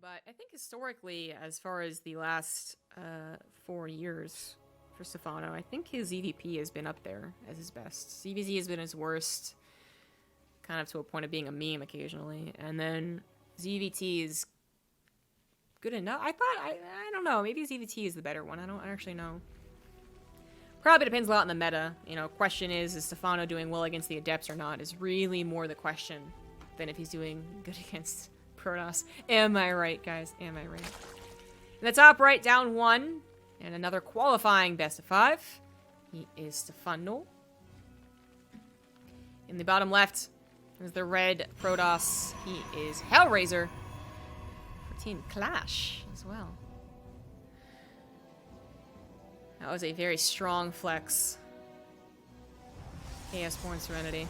but I think historically, as far as the last 4 years for Stephano, I think his ZvP has been up there as his best. CVZ has been his worst, kind of to a point of being a meme occasionally, and then ZVT is good enough. I don't know, maybe ZvT is the better one. I don't actually know. Probably depends a lot on the meta. You know, question is Stephano doing well against the Adepts or not is really more the question than if he's doing good against Protoss. Am I right, guys? Am I right? In the top right, down 1. And another qualifying best of 5. He is Stephano. In the bottom left is the red Protoss. He is Hellraiser. For Team Clash as well. That was a very strong flex. Chaos Born Serenity.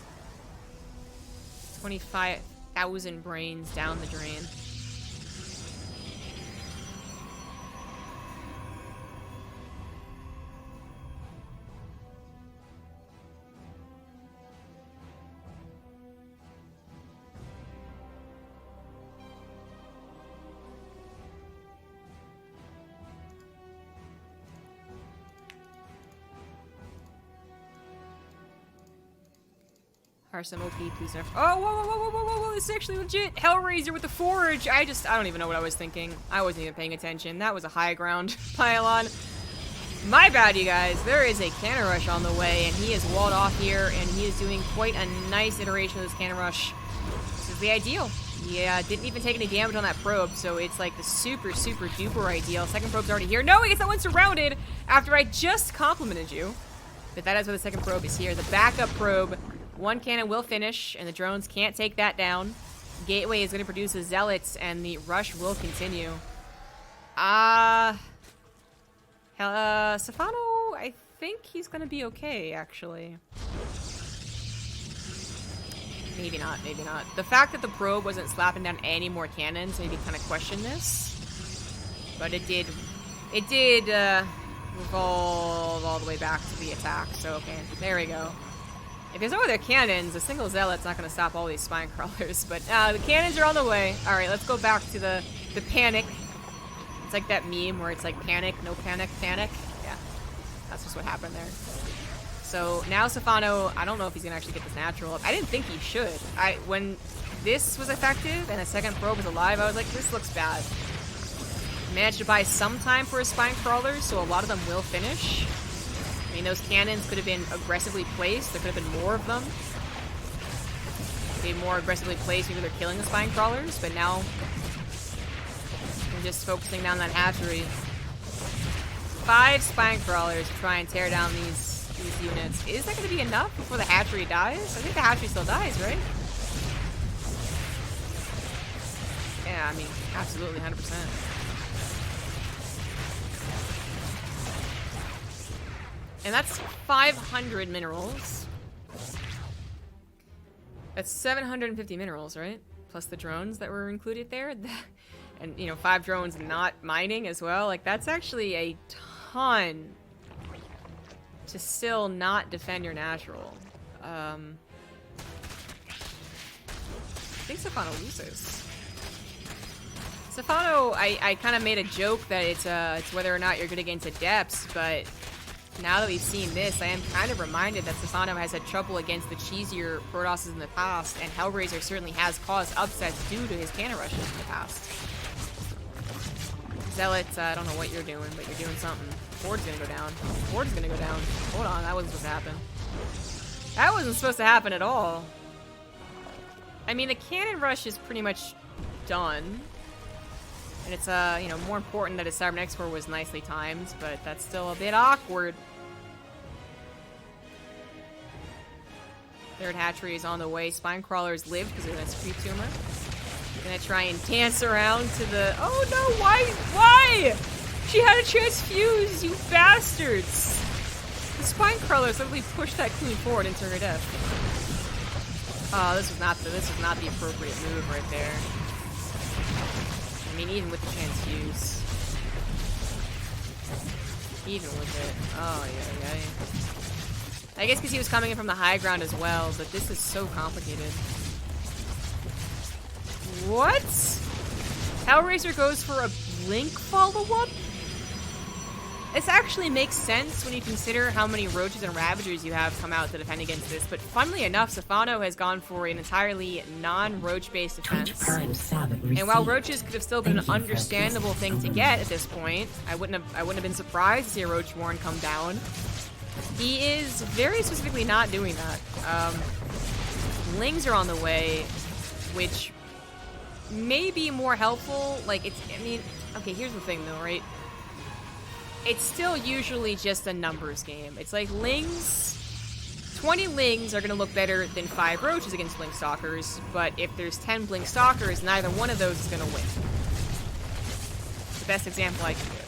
25,000 brains down the drain. Are some OP, please nerf. Oh, whoa, this is actually legit. Hellraiser with the Forge. I don't even know what I was thinking. I wasn't even paying attention. That was a high ground pylon. My bad, you guys. There is a cannon rush on the way, and he is walled off here, and he is doing quite a nice iteration of this cannon rush. This is the ideal. Yeah, didn't even take any damage on that probe, so it's like the super, super duper ideal. Second probe's already here. No, he gets that one surrounded after I just complimented you. But that is where the second probe is here. The backup probe. One cannon will finish, and the drones can't take that down. Gateway is going to produce a Zealots, and the rush will continue. Stephano, I think he's going to be okay, actually. Maybe not, maybe not. The fact that the probe wasn't slapping down any more cannons made me kind of question this. But it did revolve all the way back to the attack, so okay, there we go. If there's no other cannons, a single Zealot's not going to stop all these spine crawlers, but the cannons are on the way. Alright, let's go back to the panic. It's like that meme where it's like panic, no panic, panic. Yeah, that's just what happened there. So now Stephano, I don't know if he's going to actually get this natural up. I didn't think he should. When this was effective and a second probe was alive, I was like, this looks bad. Managed to buy some time for his spine crawlers, so a lot of them will finish. I mean, those cannons could have been aggressively placed. There could have been more of them. Maybe more aggressively placed, maybe they're killing the spine crawlers, but now they're just focusing down that hatchery. 5 spine crawlers to try and tear down these units. Is that going to be enough before the hatchery dies? I think the hatchery still dies, right? Yeah, I mean, absolutely, 100%. And that's 500 minerals. That's 750 minerals, right? Plus the drones that were included there. And, you know, 5 drones not mining as well. Like, that's actually a ton to still not defend your natural. I think Stephano loses. Stephano, I kind of made a joke that it's whether or not you're good against Adepts, but now that we've seen this, I am kind of reminded that Stephano has had trouble against the cheesier Protosses in the past, and Hellraiser certainly has caused upsets due to his cannon rushes in the past. Zealots, I don't know what you're doing, but you're doing something. Ford's gonna go down. Ford's gonna go down. Hold on, that wasn't supposed to happen. That wasn't supposed to happen at all. I mean, the cannon rush is pretty much done. And it's, you know, more important that his Cybernetic Core was nicely timed, but that's still a bit awkward. Third hatchery is on the way. Spine crawlers live because of this creep tumor. Gonna try and dance around to the... Oh no, why? Why? She had a transfuse, you bastards! The spine crawlers literally pushed that queen forward into her death. Oh, this was not the appropriate move right there. I mean, even with the transfuse. Even with it. Oh, yeah. I guess because he was coming in from the high ground as well, but this is so complicated. What? Hellraiser goes for a blink follow-up? This actually makes sense when you consider how many roaches and ravagers you have come out to defend against this, but funnily enough, Stephano has gone for an entirely non-roach-based defense. And while roaches could have still been an understandable thing to get at this point, I wouldn't have been surprised to see a roach warren come down. He is very specifically not doing that. Lings are on the way, which may be more helpful. Like, I mean, okay, here's the thing though, right? It's still usually just a numbers game. It's like lings, 20 lings are going to look better than 5 roaches against blink stalkers, but if there's 10 blink stalkers, neither one of those is going to win. The best example I can give.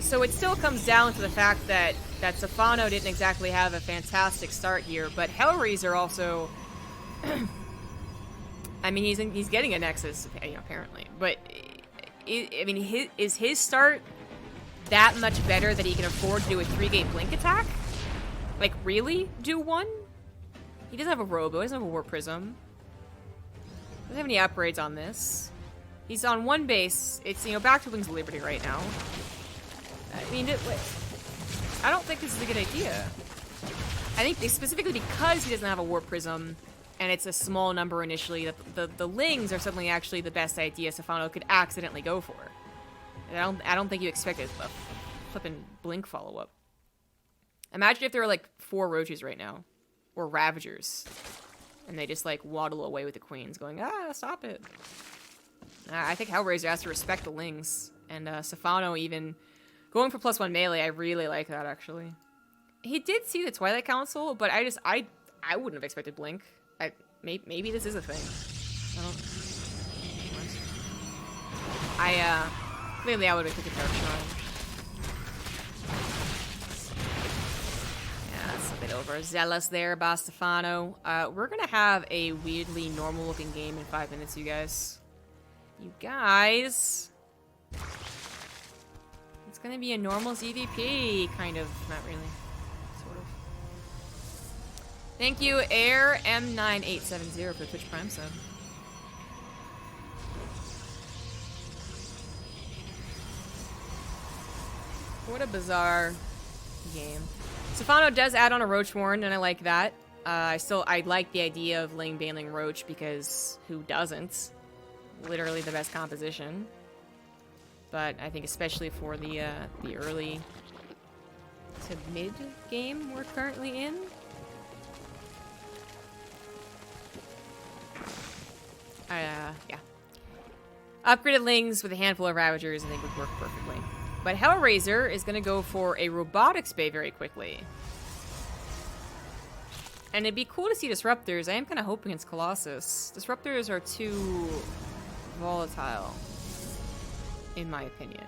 So it still comes down to the fact that Stephano didn't exactly have a fantastic start here, but Hellraiser also, I mean, he's getting a Nexus, apparently, but I mean, is his start that much better that he can afford to do a 3-gate blink attack? Like, really? Do one? He doesn't have a Robo, he doesn't have a Warp Prism. Doesn't have any upgrades on this. He's on 1 base. It's, back to Wings of Liberty right now. I mean, I don't think this is a good idea. I think specifically because he doesn't have a Warp Prism, and it's a small number initially, the lings are suddenly actually the best idea Stephano could accidentally go for. And I don't think you expected a flippin' blink follow-up. Imagine if there were like 4 roaches right now, or ravagers, and they just like waddle away with the queens, going, stop it. I think Hellraiser has to respect the lings, and Stephano even going for +1 melee. I really like that actually. He did see the Twilight Council, but I wouldn't have expected blink. Maybe this is a thing. Clearly I would have picked a Dark Shrine. Yeah, that's a bit overzealous there by Stephano. We're gonna have a weirdly normal looking game in 5 minutes, you guys. You guys. It's gonna be a normal ZvP, kind of, not really. Thank you, Air M9870 for the Twitch Prime sub. What a bizarre game. Stephano does add on a Roach Warren, and I like that. I like the idea of Ling bailing Roach because who doesn't? Literally the best composition. But I think especially for the early to mid game we're currently in. Yeah. Upgraded Lings with a handful of Ravagers I think would work perfectly. But Hellraiser is going to go for a Robotics Bay very quickly. And it'd be cool to see Disruptors. I am kind of hoping it's Colossus. Disruptors are too volatile, in my opinion.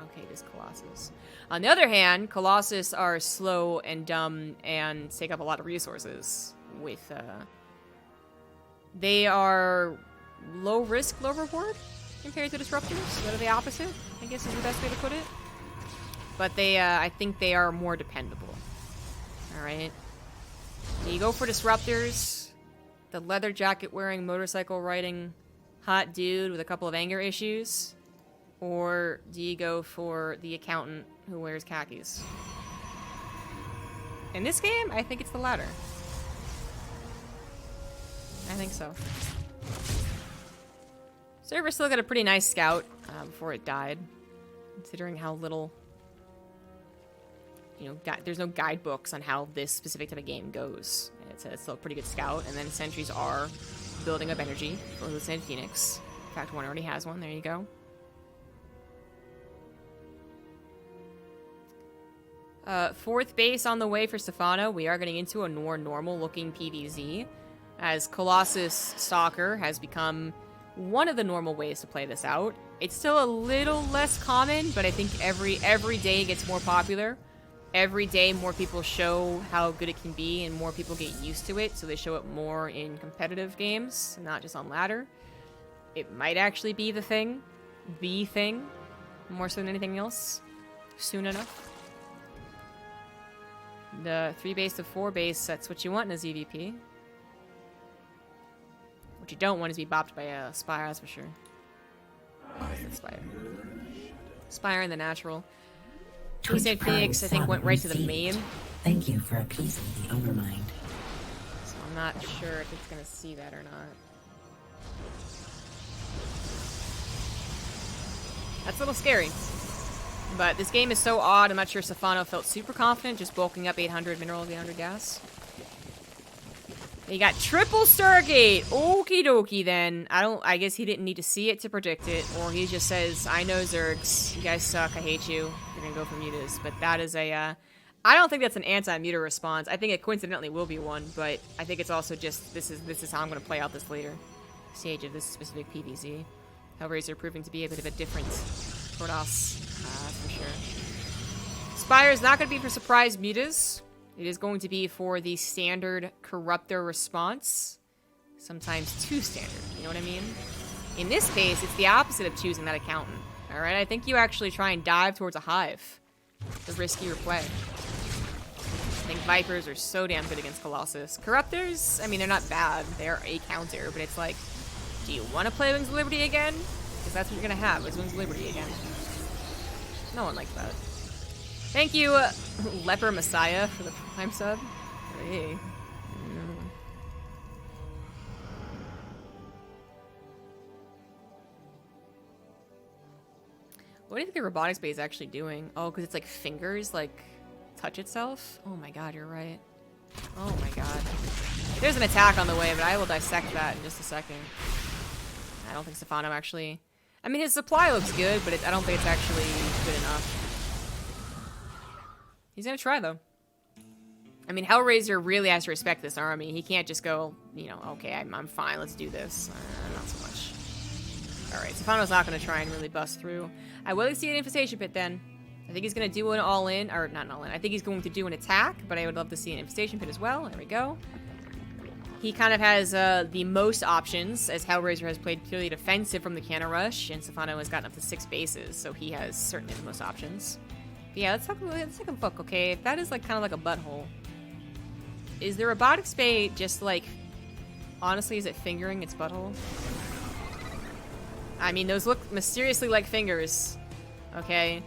Okay, this Colossus. On the other hand, Colossus are slow and dumb and take up a lot of resources with, they are low risk, low reward compared to Disruptors. That are the opposite, I guess is the best way to put it. But they, I think they are more dependable. Alright. You go for Disruptors, the leather jacket wearing, motorcycle riding hot dude with a couple of anger issues. Or do you go for the accountant who wears khakis? In this game, I think it's the latter. I think so. Server still got a pretty nice scout before it died, considering how little, there's no guidebooks on how this specific type of game goes. It's still a pretty good scout, and then sentries are building up energy for Hallucinated Phoenix. In fact, one already has one. There you go. Fourth base on the way for Stephano. We are getting into a more normal-looking PvZ, as Colossus Stalker has become one of the normal ways to play this out. It's still a little less common, but I think every day it gets more popular. Every day more people show how good it can be, and more people get used to it, so they show it more in competitive games, not just on ladder. It might actually be the thing, more so than anything else, soon enough. The 3 base to 4 base, that's what you want in a ZvP. you don't want is to be bopped by a Spire, that's for sure. Where's that Spire? Spire in the natural. Twisted Phoenix, I think, went right to the main. Thank you for appeasing the Overmind. So I'm not sure if it's gonna see that or not. That's a little scary. But this game is so odd, I'm not sure Stephano felt super confident just bulking up 800 minerals, 800 gas. You got triple Stargate! Okie dokie then. I guess he didn't need to see it to predict it, or he just says, I know Zergs, you guys suck, I hate you. You're gonna go for mutas. But that is a, I don't think that's an anti-muta response. I think it coincidentally will be one, but I think it's also just, this is how I'm gonna play out this later stage of this specific PvZ. Hellraiser proving to be a bit of a different Protoss, for sure. Spire is not gonna be for surprise mutas. It is going to be for the standard Corruptor response. Sometimes too standard, you know what I mean? In this case, it's the opposite of choosing that accountant. Alright, I think you actually try and dive towards a hive. The riskier play. I think Vipers are so damn good against Colossus. Corruptors, I mean, they're not bad. They're a counter, but it's like, do you want to play Wings of Liberty again? Because that's what you're going to have, is Wings of Liberty again. No one likes that. Thank you, Leper Messiah, for the Prime sub. Hey. What do you think the robotics bay is actually doing? Oh, because it's like fingers, like, touch itself? Oh my god, you're right. Oh my god. There's an attack on the way, but I will dissect that in just a second. I don't think Stephano actually... I mean, his supply looks good, but I don't think it's actually good enough. He's gonna try, though. I mean, Hellraiser really has to respect this army. He can't just go, you know, okay, I'm fine, let's do this. Not so much. Alright, Stephano's not gonna try and really bust through. I will see an Infestation Pit, then. I think he's gonna do an all-in, or not an all-in. I think he's going to do an attack, but I would love to see an Infestation Pit as well. There we go. He kind of has the most options, as Hellraiser has played purely defensive from the Cannon Rush, and Stephano has gotten up to 6 bases, so he has certainly the most options. But yeah, let's take a look, okay? If that is like kind of like a butthole, is the robotics bay just like, honestly, is it fingering its butthole? I mean, those look mysteriously like fingers, okay?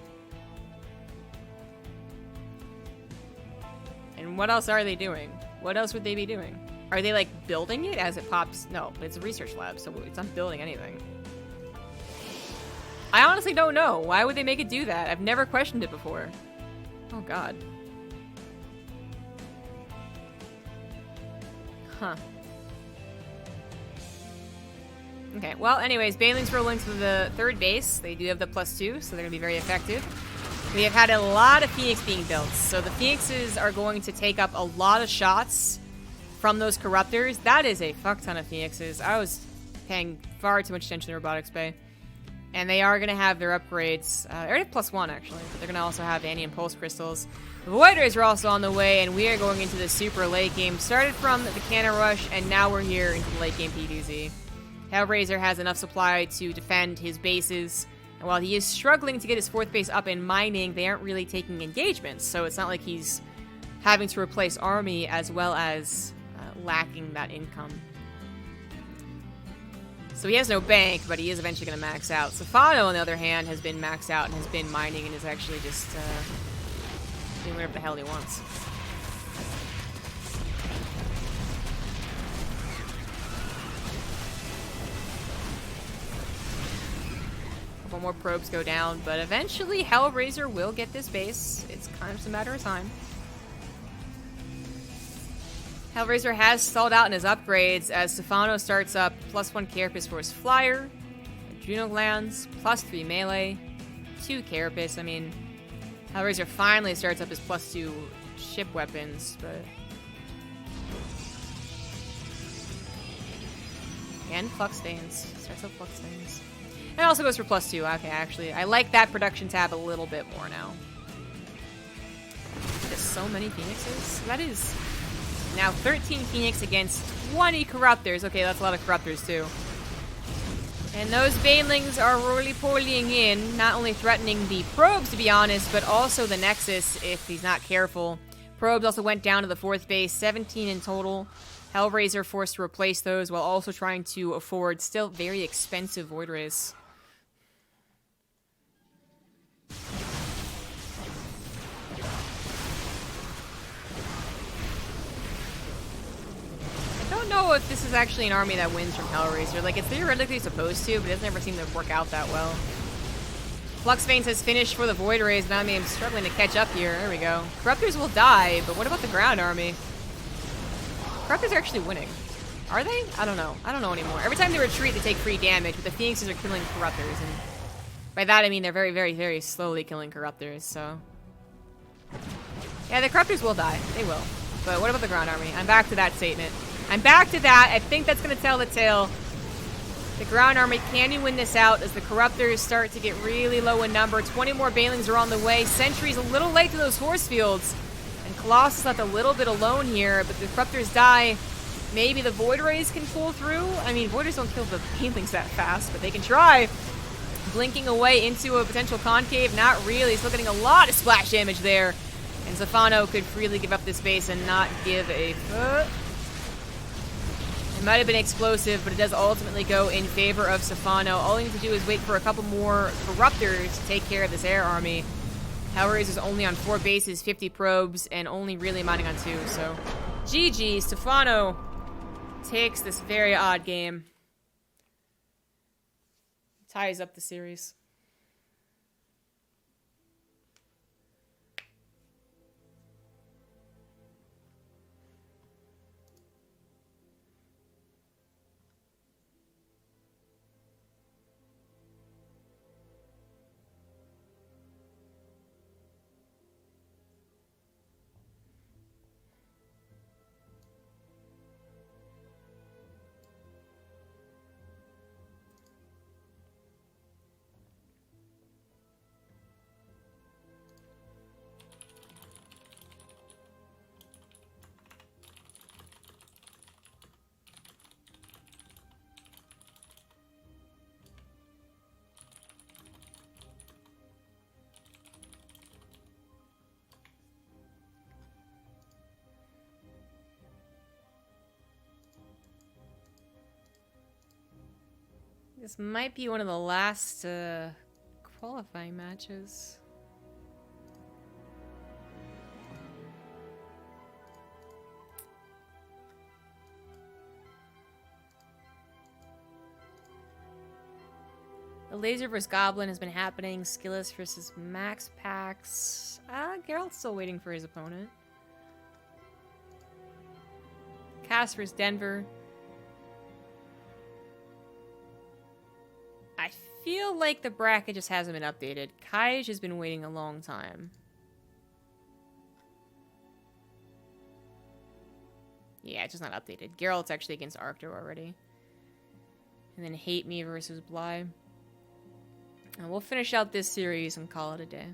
And what else are they doing? What else would they be doing? Are they like building it as it pops? No, it's a research lab, so it's not building anything. I honestly don't know. Why would they make it do that? I've never questioned it before. Oh god. Huh. Okay, well, anyways, Banelings rolling to the 3rd base. They do have the +2, so they're going to be very effective. We have had a lot of Phoenix being built, so the Phoenixes are going to take up a lot of shots from those Corruptors. That is a fuck ton of Phoenixes. I was paying far too much attention to Robotics Bay. And they are going to have their upgrades. They already have +1, actually, but they're going to also have Anti and Pulse Crystals. The Void Rays are also on the way, and we are going into the super late game. Started from the Cannon Rush, and now we're here into the late game PvZ. Hellraiser has enough supply to defend his bases, and while he is struggling to get his 4th base up and mining, they aren't really taking engagements, so it's not like he's having to replace army as well as lacking that income. So he has no bank, but he is eventually going to max out. Stephano, on the other hand, has been maxed out and has been mining and is actually just doing whatever the hell he wants. A couple more probes go down, but eventually Hellraiser will get this base. It's kind of just a matter of time. Hellraiser has stalled out in his upgrades as Stephano starts up +1 Carapace for his Flyer, Adrenal Glands, +3 Melee, 2 Carapace. I mean, Hellraiser finally starts up his +2 ship weapons, but... And Flux Stains. Starts up Flux Stains. And also goes for +2. Okay, actually, I like that production tab a little bit more now. There's so many Phoenixes. That is... Now 13 Phoenix against 20 Corruptors. Okay, that's a lot of Corruptors too. And those Banelings are roly-polying in, not only threatening the probes to be honest, but also the Nexus if he's not careful. Probes also went down to the 4th base, 17 in total. Hellraiser forced to replace those while also trying to afford still very expensive Void Rays. I don't know if this is actually an army that wins from Hellraiser. Like, it's theoretically supposed to, but it doesn't ever seem to work out that well. Flux Veins has finished for the Void Rays, and I mean, I'm struggling to catch up here. There we go. Corruptors will die, but what about the ground army? Corruptors are actually winning. Are they? I don't know. I don't know anymore. Every time they retreat, they take free damage, but the Phoenixes are killing Corruptors, and by that I mean they're very, very, very slowly killing Corruptors, so... Yeah, the Corruptors will die. They will. But what about the ground army? I'm back to that statement. I'm back to that. I think that's going to tell the tale. The ground army, can you win this out as the Corruptors start to get really low in number? 20 more Banelings are on the way. Sentry's a little late to those force fields. And Colossus left a little bit alone here, but the Corruptors die. Maybe the Void Rays can pull through? I mean, Void Rays don't kill the Banelings that fast, but they can try. Blinking away into a potential concave. Not really. Still getting a lot of splash damage there. And Stephano could freely give up this base and not give a fuck. It might have been explosive, but it does ultimately go in favor of Stephano. All he needs to do is wait for a couple more Corruptors to take care of this air army. Hellraiser's only on 4 bases, 50 probes, and only really mining on 2, so... GG, Stephano takes this very odd game. Ties up the series. This might be one of the last qualifying matches. The Laser vs. Goblin has been happening. Skilless versus Max Pax. Geralt's still waiting for his opponent. Cass vs. Denver. I feel like the bracket just hasn't been updated. Kaij has been waiting a long time. Yeah, it's just not updated. Geralt's actually against Arcto already. And then Hate Me versus Bly. And we'll finish out this series and call it a day.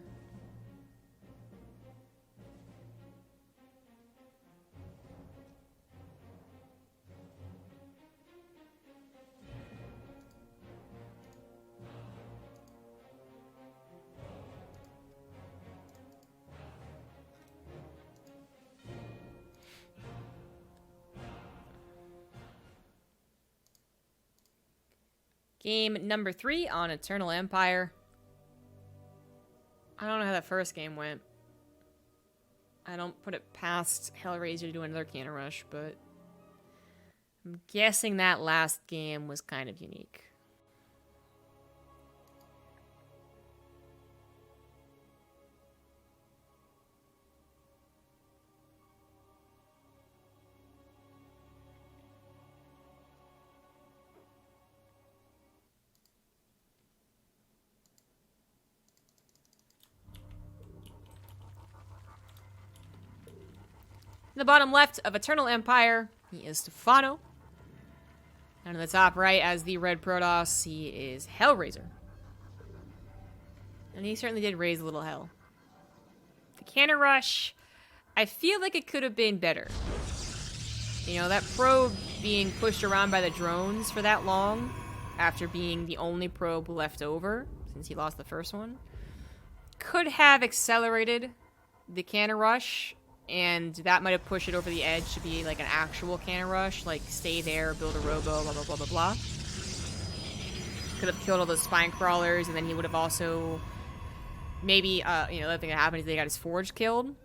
Game number 3 on Eternal Empire. I don't know how that first game went. I don't put it past Hellraiser to do another cannon rush, but I'm guessing that last game was kind of unique. In the bottom left of Eternal Empire, he is Stephano. And in the top right, as the Red Protoss, he is Hellraiser. And he certainly did raise a little hell. The cannon rush, I feel like it could have been better. You know, that probe being pushed around by the drones for that long, after being the only probe left over, since he lost the first one, could have accelerated the cannon rush and that might have pushed it over the edge to be like an actual cannon rush, like stay there, build a robo, blah blah blah blah blah. Could have killed all those spine crawlers, and then he would have also maybe you know, the other thing that happened is they got his forge killed.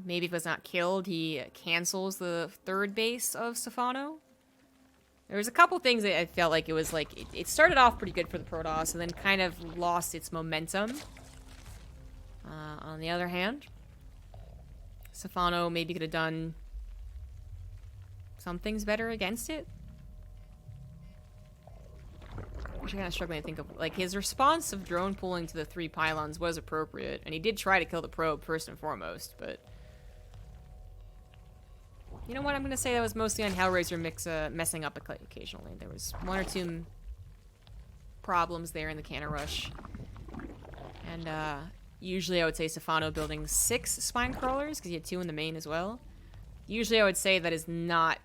Maybe if it's not killed, he cancels the third base of Stephano. There was a couple things that I felt like it was like it started off pretty good for the Protoss and then kind of lost its momentum. On the other hand, Stephano maybe could have done some things better against it. I'm kind of struggling to think of, like, his response of drone pulling to the 3 pylons was appropriate, and he did try to kill the probe first and foremost, but you know what? I'm gonna say that was mostly on Hellraiser messing up occasionally. There was 1 or 2 problems there in the cannon rush, and usually I would say Stephano building 6 spine crawlers because he had 2 in the main as well. Usually I would say that is not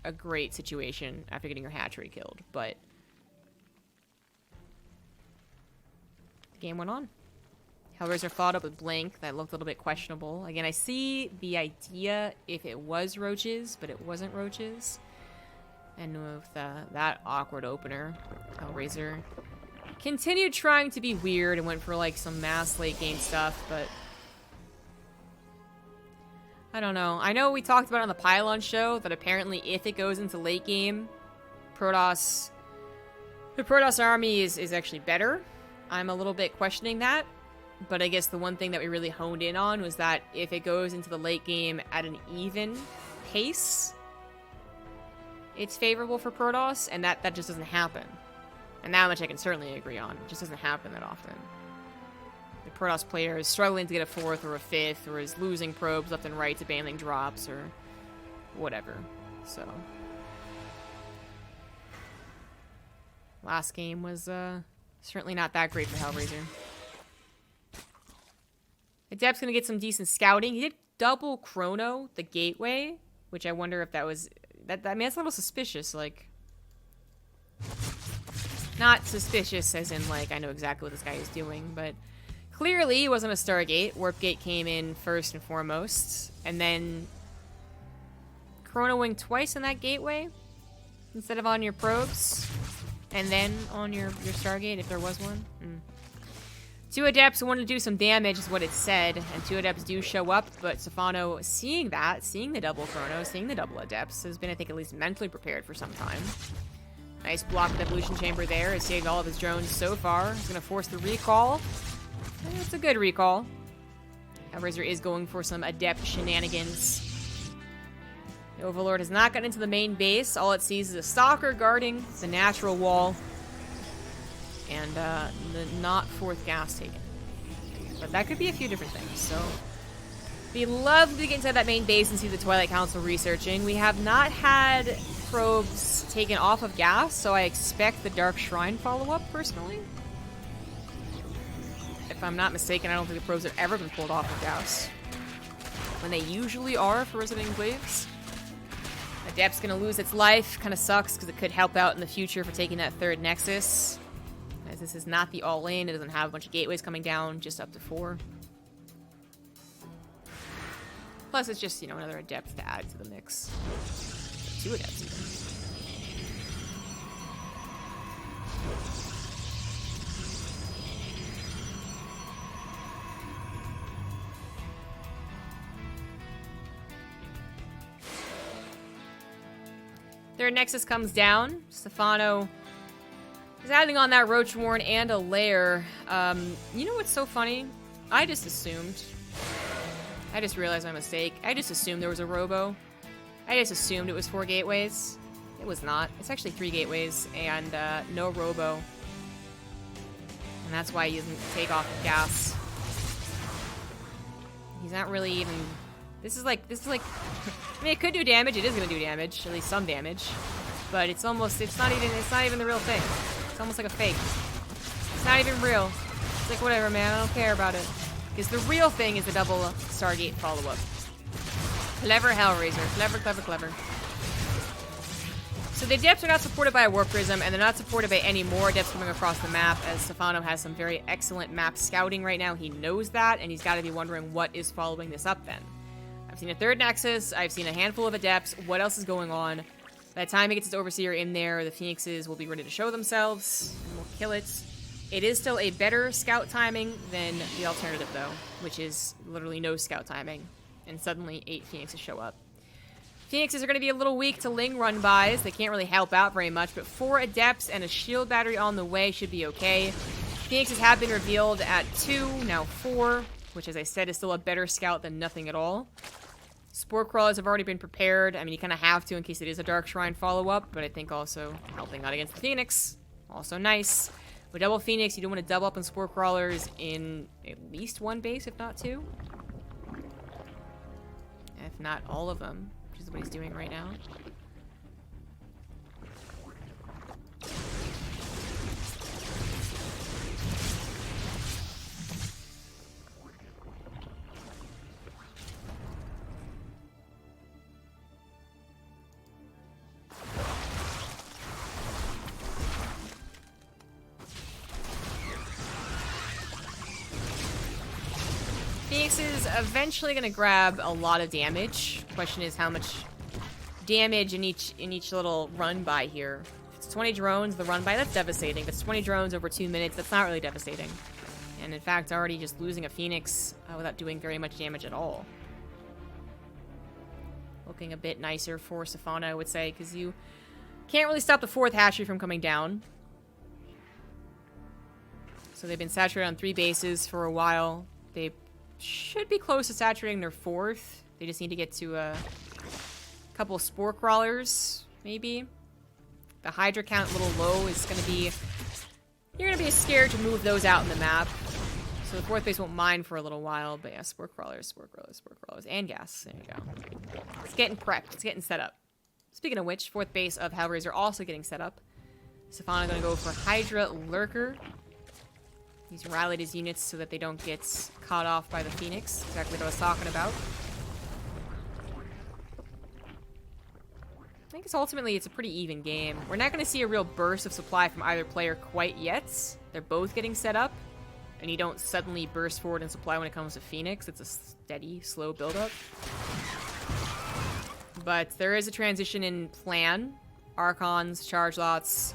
a great situation after getting your hatchery killed, but the game went on. Hellraiser followed up with Blink. That looked a little bit questionable. Again, I see the idea if it was roaches, but it wasn't roaches. And with that awkward opener, Hellraiser continued trying to be weird and went for like some mass late game stuff, but I don't know. I know we talked about it on the Pylon show that apparently if it goes into late game, the Protoss army is actually better. I'm a little bit questioning that, but I guess the one thing that we really honed in on was that if it goes into the late game at an even pace, it's favorable for Protoss, and that just doesn't happen. And that much I can certainly agree on. It just doesn't happen that often. The Protoss player is struggling to get a 4th or a 5th, or is losing probes left and right to baneling drops, or whatever. So last game was certainly not that great for Hellraiser. Adept's gonna get some decent scouting. He did double chrono the gateway, which I wonder if that was that. I mean, that's a little suspicious. Like, not suspicious as in like I know exactly what this guy is doing, but clearly it wasn't a Stargate. Warp Gate came in first and foremost, and then chronoing twice in that gateway instead of on your probes, and then on your Stargate if there was one. 2 adepts who wanted to do some damage is what it said, and 2 adepts do show up, but Stephano, seeing the double chrono, seeing the double adepts, has been, I think, at least mentally prepared for some time. Nice block with Evolution Chamber there. Has saved all of his drones so far. He's going to force the recall. It's a good recall. Hellraiser is going for some adept shenanigans. The Overlord has not gotten into the main base. All it sees is a Stalker guarding the natural wall. And the not 4th gas taken. But that could be a few different things, so it'd be lovely to get inside that main base and see the Twilight Council researching. We have not had probes taken off of gas, so I expect the Dark Shrine follow-up, personally. If I'm not mistaken, I don't think the probes have ever been pulled off of gas, when they usually are for Resident Enclaves. Adept's gonna lose its life. Kind of sucks, because it could help out in the future for taking that 3rd Nexus. As this is not the all-in, it doesn't have a bunch of gateways coming down, just up to 4. Plus, it's just, you know, another adept to add to the mix. 2 adepts even. Their Nexus comes down. Stephano is adding on that Roach Warren and a lair. You know what's so funny? I just realized my mistake. I just assumed there was a robo. I just assumed it was 4 gateways. It was not. It's actually 3 gateways and no robo. And that's why he doesn't take off the gas. He's not really even... This is like... I mean, it could do damage. It is going to do damage. At least some damage. But it's not even the real thing. It's almost like a fake. It's not even real. It's like, whatever, man. I don't care about it. Because the real thing is the double Stargate follow-up. Clever Hellraiser. Clever, clever, clever. So the Adepts are not supported by a Warp Prism, and they're not supported by any more Adepts coming across the map, as Stephano has some very excellent map scouting right now. He knows that, and he's got to be wondering what is following this up then. I've seen a third Nexus. I've seen a handful of Adepts. What else is going on? By the time it gets its Overseer in there, the Phoenixes will be ready to show themselves, and we'll kill it. It is still a better scout timing than the alternative, though, which is literally no scout timing, and suddenly 8 Phoenixes show up. Phoenixes are going to be a little weak to Ling run-bys. They can't really help out very much, but 4 Adepts and a shield battery on the way should be okay. Phoenixes have been revealed at 2, now 4, which, as I said, is still a better scout than nothing at all. Spore Crawlers have already been prepared. I mean, you kind of have to in case it is a Dark Shrine follow-up, but I think also helping out against the Phoenix. Also nice. With double Phoenix, you don't want to double up on Spore Crawlers in at least 1 base, if not 2. If not all of them, which is what he's doing right now. Phoenix is eventually going to grab a lot of damage. Question is how much damage in each little run by here. If it's 20 drones, the run by, that's devastating. If it's 20 drones over 2 minutes, that's not really devastating. And in fact, already just losing a Phoenix without doing very much damage at all. Looking a bit nicer for Stephano, I would say, because you can't really stop the 4th hatchery from coming down. So they've been saturated on 3 bases for a while. They should be close to saturating their 4th. They just need to get to a couple of Spore Crawlers, maybe. The Hydra count a little low is going to be... You're going to be scared to move those out in the map. So the 4th base won't mind for a little while, but yeah, Spore Crawlers, Spore Crawlers, Spore Crawlers, and gas. There you go. It's getting prepped. It's getting set up. Speaking of which, 4th base of Hellraiser also getting set up. Stephano going to go for Hydra Lurker. He's rallied his units so that they don't get caught off by the Phoenix. Exactly what I was talking about. I think ultimately it's a pretty even game. We're not going to see a real burst of supply from either player quite yet. They're both getting set up. And you don't suddenly burst forward in supply when it comes to Phoenix. It's a steady, slow buildup. But there is a transition in plan. Archons, charge lots,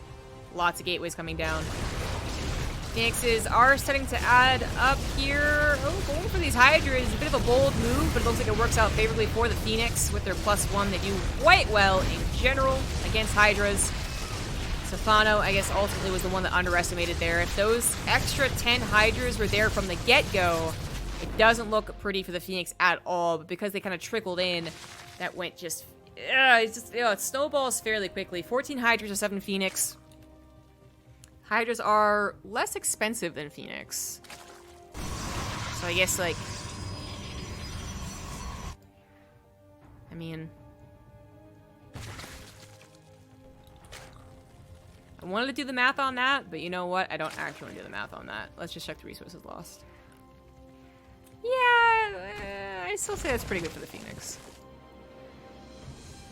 lots of gateways coming down. Phoenixes are starting to add up here. Oh, going for these Hydras is a bit of a bold move, but it looks like it works out favorably for the Phoenix with their +1. They do quite well in general against Hydras. Stephano, I guess, ultimately was the one that underestimated there. If those extra 10 Hydras were there from the get-go, it doesn't look pretty for the Phoenix at all, but because they kind of trickled in, that went just... it snowballs fairly quickly. 14 Hydras or 7 Phoenix. Hydras are less expensive than Phoenix. So I guess, like... I mean... I wanted to do the math on that, but you know what? I don't actually want to do the math on that. Let's just check the resources lost. Yeah, I still say that's pretty good for the Phoenix.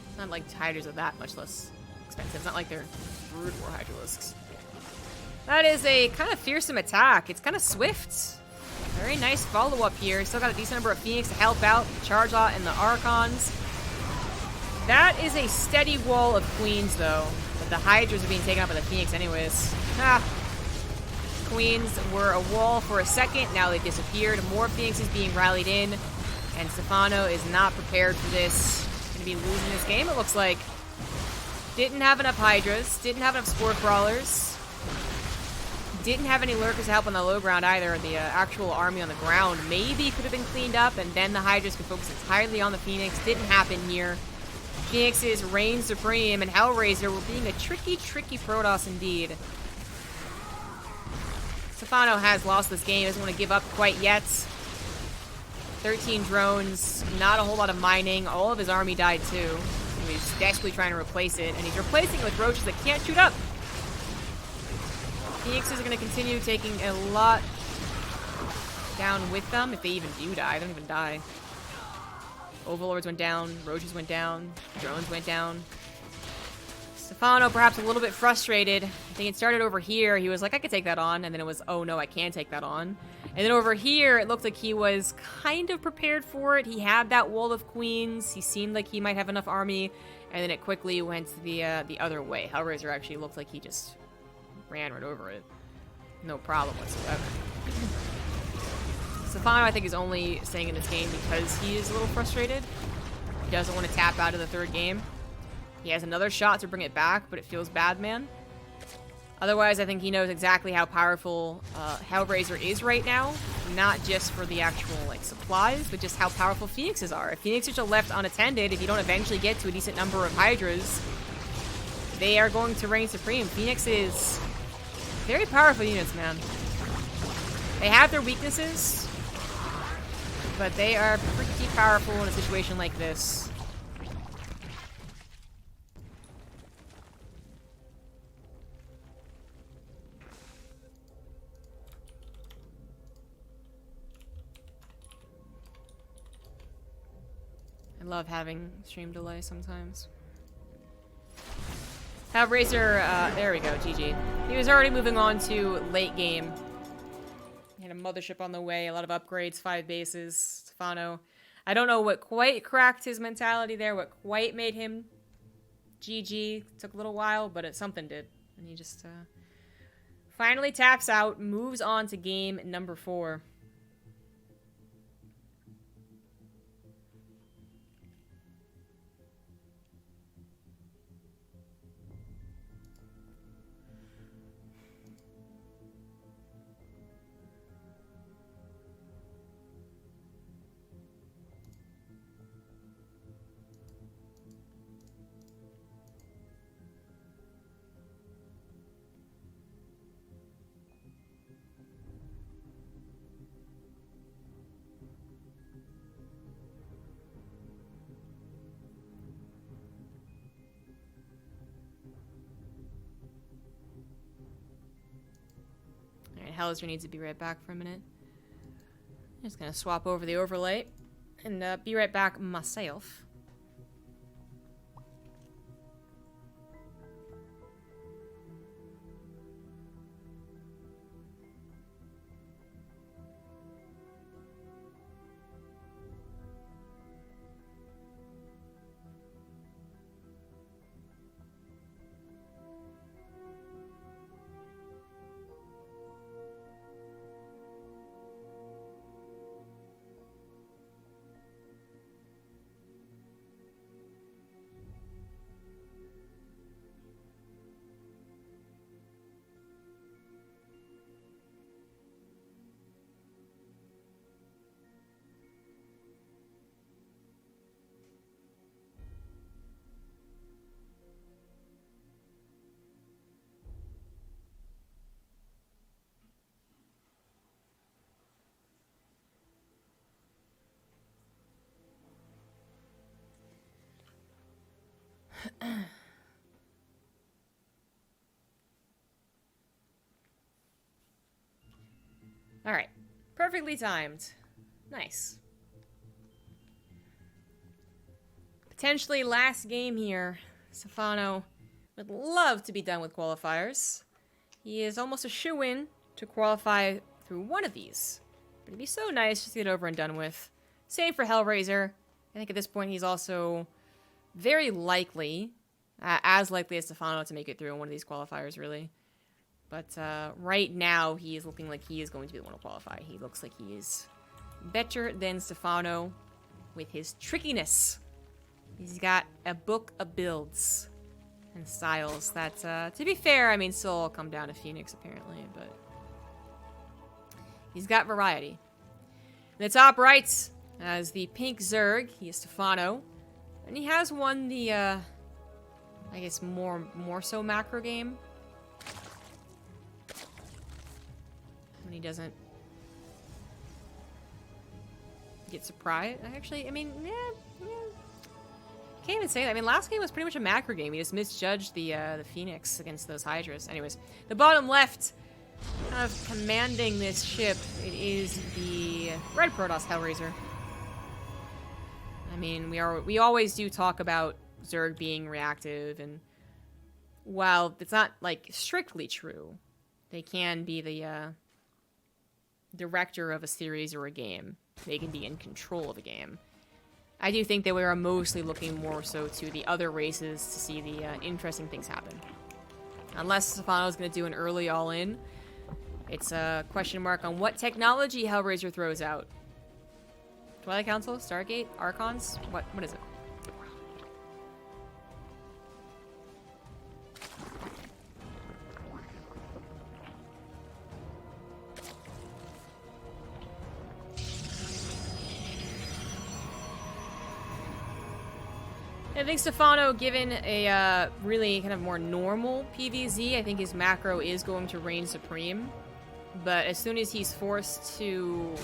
It's not like Hydras are that much less expensive. It's not like they're Brood War Hydralisks. That is a kind of fearsome attack. It's kind of swift. Very nice follow-up here. Still got a decent number of Phoenix to help out. The Charge Lot and the Archons. That is a steady wall of Queens, though. But the Hydras are being taken up by the Phoenix anyways. Queens were a wall for a second. Now they disappeared. More Phoenixes being rallied in. And Stephano is not prepared for this. Going to be losing this game, it looks like. Didn't have enough Hydras. Didn't have enough Spore Crawlers. Didn't have any Lurkers to help on the low ground either. The actual army on the ground maybe could have been cleaned up, and then the Hydras could focus entirely on the Phoenix. Didn't happen here. Phoenixes reign supreme, and Hellraiser were being a tricky, tricky Protoss indeed. Stephano has lost this game. Doesn't want to give up quite yet. 13 drones, not a whole lot of mining. All of his army died too. He's desperately trying to replace it, and he's replacing it with roaches that can't shoot up. Phoenixes are going to continue taking a lot down with them, if they even do die. They don't even die. Overlords went down, roaches went down, drones went down. Stephano, perhaps a little bit frustrated. I think it started over here. He was like, I could take that on, and then it was, oh no, I can't take that on. And then over here, it looked like he was kind of prepared for it. He had that wall of queens. He seemed like he might have enough army. And then it quickly went the other way. Hellraiser actually looked like he just ran right over it. No problem whatsoever. Stephano, I think, is only staying in this game because he is a little frustrated. He doesn't want to tap out of the third game. He has another shot to bring it back, but it feels bad, man. Otherwise, I think he knows exactly how powerful Hellraiser is right now. Not just for the actual, like, supplies, but just how powerful Phoenixes are. If Phoenixes are left unattended, if you don't eventually get to a decent number of Hydras, they are going to reign supreme. Phoenixes, very powerful units, man. They have their weaknesses, but they are pretty powerful in a situation like this. I love having stream delay sometimes. Hellraiser, there we go, GG. He was already moving on to late game. He had a mothership on the way, a lot of upgrades, 5 bases. Stephano, I don't know what quite cracked his mentality there, what quite made him GG. Took a little while, but something did. And he just finally taps out, moves on to game number 4. Hellraiser needs to be right back for a minute. I'm just gonna swap over the overlay and be right back myself. Alright. Perfectly timed. Nice. Potentially last game here. Stephano would love to be done with qualifiers. He is almost a shoo-in to qualify through one of these. But it'd be so nice just to get over and done with. Same for Hellraiser. I think at this point he's also very likely, as likely as Stephano, to make it through in one of these qualifiers, really. But right now, he is looking like he is going to be the one to qualify. He looks like he is better than Stephano with his trickiness. He's got a book of builds and styles that, to be fair, I mean, still all come down to Phoenix, apparently, but he's got variety. In the top right, as the pink Zerg, he is Stephano, and he has won the, I guess, more so macro game. When he doesn't get surprised. Actually, I mean, yeah. Can't even say that. I mean, last game was pretty much a macro game. He just misjudged the Phoenix against those Hydras. Anyways, the bottom left, kind of commanding this ship, it is the Red Protoss Hellraiser. I mean, we always do talk about Zerg being reactive, and while it's not, like, strictly true, they can be the director of a series or a game. They can be in control of a game. I do think that we are mostly looking more so to the other races to see the interesting things happen. Unless Stephano is going to do an early all-in. It's a question mark on what technology Hellraiser throws out. Twilight Council? Stargate? Archons? What is it? I think Stephano, given a really kind of more normal PvZ, I think his macro is going to reign supreme. But as soon as he's forced to,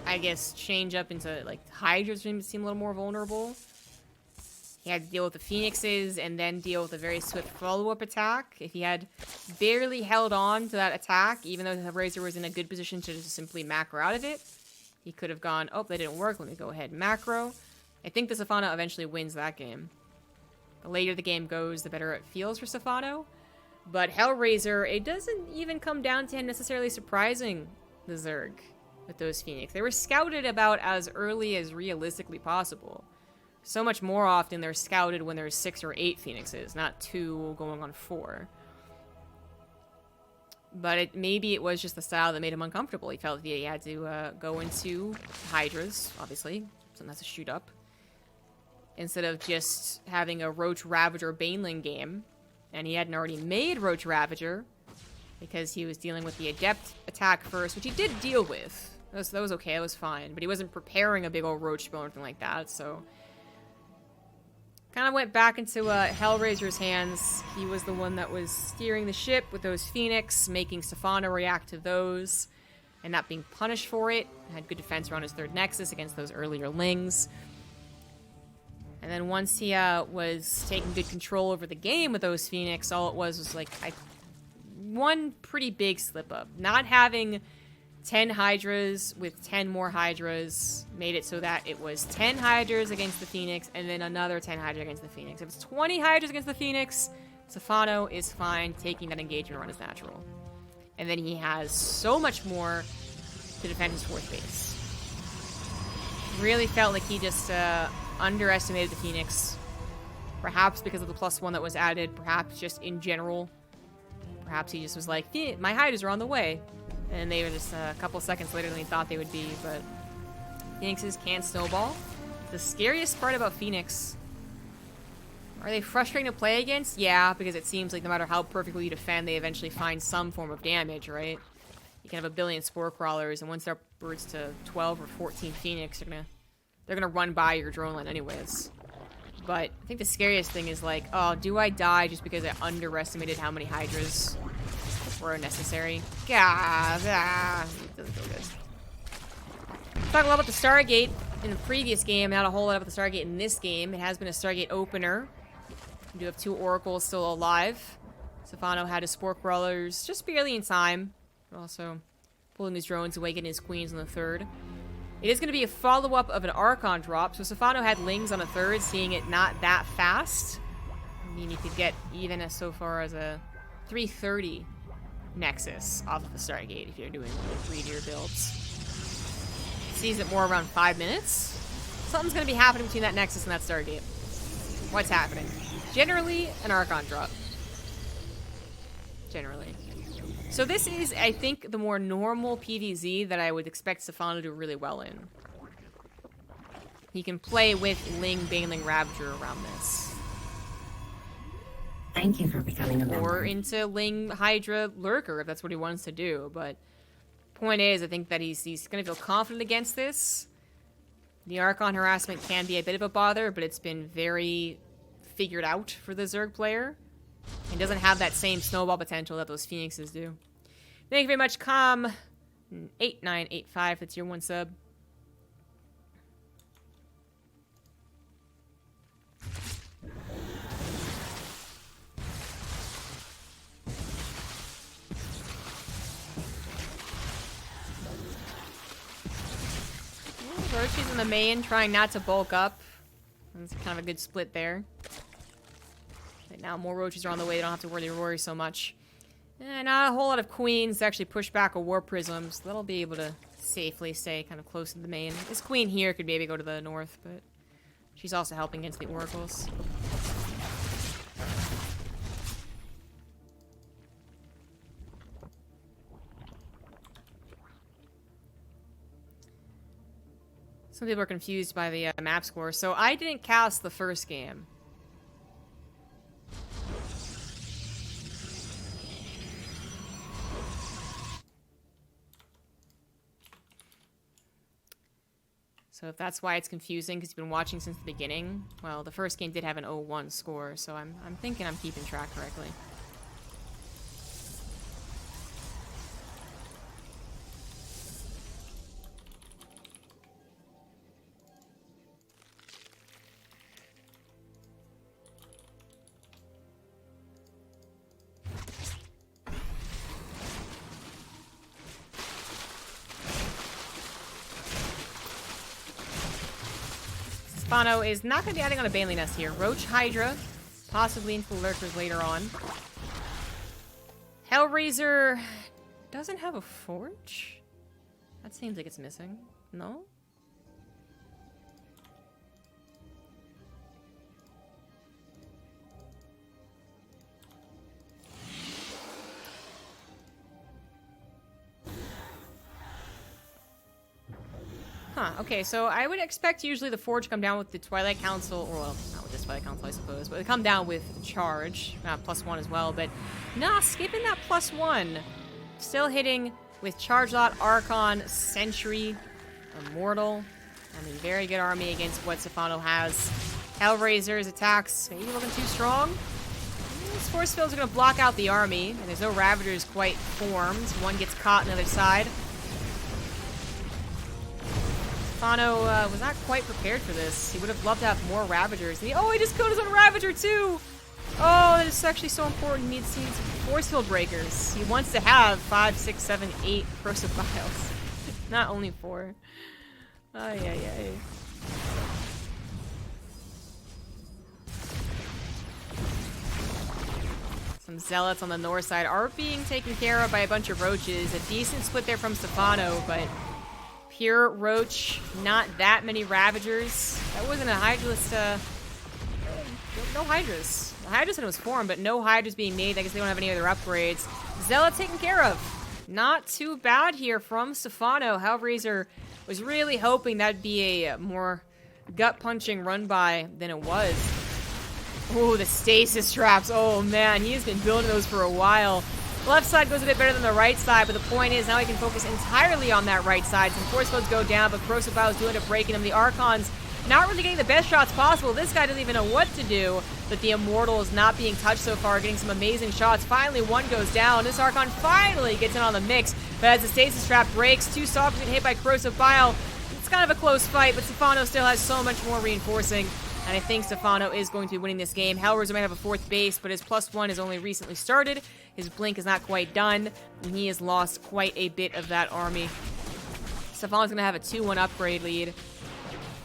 I guess, change up into, like, Hydras seem a little more vulnerable. He had to deal with the Phoenixes and then deal with a very swift follow-up attack. If he had barely held on to that attack, even though Hellraiser was in a good position to just simply macro out of it, he could have gone, oh, that didn't work, let me go ahead and macro. I think the Stephano eventually wins that game. The later the game goes, the better it feels for Stephano. But Hellraiser, it doesn't even come down to him necessarily surprising the Zerg with those Phoenix. They were scouted about as early as realistically possible. So much more often they're scouted when there's 6 or 8 Phoenixes, not 2 going on 4. But maybe it was just the style that made him uncomfortable. He felt that he had to go into Hydras, obviously. Something has to shoot up. Instead of just having a Roach Ravager Baneling game. And he hadn't already made Roach Ravager because he was dealing with the Adept attack first, which he did deal with. That was okay, that was fine. But he wasn't preparing a big old Roach spell or anything like that, so... Kind of went back into Hellraiser's hands. He was the one that was steering the ship with those Phoenix, making Stephano react to those, and not being punished for it. Had good defense around his 3rd Nexus against those earlier Lings. And then once he was taking good control over the game with those Phoenix, all it was like one pretty big slip-up. Not having 10 Hydras with 10 more Hydras made it so that it was 10 Hydras against the Phoenix and then another 10 Hydras against the Phoenix. If it's 20 Hydras against the Phoenix, Stephano is fine taking that engagement run as natural. And then he has so much more to defend his 4th base. Really felt like he just underestimated the Phoenix. Perhaps because of the +1 that was added, perhaps just in general. Perhaps he just was like, my Hydras are on the way. And they were just a couple seconds later than he thought they would be, but Phoenixes can snowball. The scariest part about Phoenix, are they frustrating to play against? Yeah, because it seems like no matter how perfectly you defend, they eventually find some form of damage, right? You can have a billion Spore Crawlers, and once they're upwards to 12 or 14 Phoenix, they're gonna run by your drone line anyways. But I think the scariest thing is like, oh, do I die just because I underestimated how many Hydras were necessary? God, it doesn't feel good. Talk a lot about the Stargate in the previous game, not a whole lot about the Stargate in this game. It has been a Stargate opener. We do have 2 Oracles still alive. Stephano had his Spore Crawlers just barely in time. Also pulling his drones away, getting his queens on the 3rd. It is going to be a follow-up of an Archon drop, so Stephano had Lings on a 3rd, seeing it not that fast. I mean, you could get even as so far as a 330 Nexus off of the Stargate if you're doing greedier builds. Sees it more around 5 minutes. Something's going to be happening between that Nexus and that Stargate. What's happening? Generally, an Archon drop. Generally. So this is, I think, the more normal PvZ that I would expect Stephano to do really well in. He can play with Ling, Baneling, Ravager around this. Thank you for becoming a member. Or into Ling, Hydra, Lurker, if that's what he wants to do. But point is, I think that he's going to feel confident against this. The Archon harassment can be a bit of a bother, but it's been very figured out for the Zerg player. It doesn't have that same snowball potential that those Phoenixes do. Thank you very much, Com8985. That's your 1 sub. Rochi's in the main, trying not to bulk up. That's kind of a good split there. Right now, more Roaches are on the way. They don't have to worry so much. Not a whole lot of queens to actually push back a war prism, so that'll be able to safely stay kind of close to the main. This queen here could maybe go to the north, but she's also helping against the oracles. Some people are confused by the map score. So I didn't cast the first game. So if that's why it's confusing, because you've been watching since the beginning, well, the first game did have an 0-1 score, so I'm thinking I'm keeping track correctly. Stephano is not going to be adding on a Bailey Nest here. Roach Hydra, possibly into the Lurkers later on. Hellraiser doesn't have a Forge? That seems like it's missing. No? Huh, okay, so I would expect usually the Forge come down with the Twilight Council, or well, not with the Twilight Council, I suppose, but they come down with Charge, +1 as well, but nah, skipping that +1. Still hitting with Charge Lot, Archon, Sentry, Immortal. I mean, very good army against what Stephano has. Hellraiser's attacks, maybe looking too strong. This Force Field's gonna block out the army, and there's no Ravagers quite formed. One gets caught on the other side. Stephano was not quite prepared for this. He would have loved to have more Ravagers. And he just killed his own Ravager too! Oh, that is actually so important. He needs Force Field Breakers. He wants to have 5, 6, 7, 8 Corrosive Vials. Not only 4. Ay, ay, ay. Some Zealots on the north side are being taken care of by a bunch of Roaches. A decent split there from Stephano, but pure Roach, not that many Ravagers. That wasn't a Hydralist, no Hydras. The Hydra said it was formed, but no Hydras being made. I guess they don't have any other upgrades. Zealot taken care of. Not too bad here from Stephano. Hellraiser was really hoping that'd be a more gut-punching run-by than it was. Oh, the stasis traps. Oh, man, he has been building those for a while. The left side goes a bit better than the right side, but the point is now he can focus entirely on that right side. Some Force Fields go down, but Corrosive Vials do end up breaking him. The Archons not really getting the best shots possible. This guy doesn't even know what to do, but the Immortal is not being touched so far, getting some amazing shots. Finally, one goes down. This Archon finally gets in on the mix, but as the stasis trap breaks, 2 Stalkers get hit by Corrosive Vial. It's kind of a close fight, but Stephano still has so much more reinforcing, and I think Stephano is going to be winning this game. Hellraiser might have a 4th base, but his +1 has only recently started. His blink is not quite done, and he has lost quite a bit of that army. Stephano's going to have a 2-1 upgrade lead.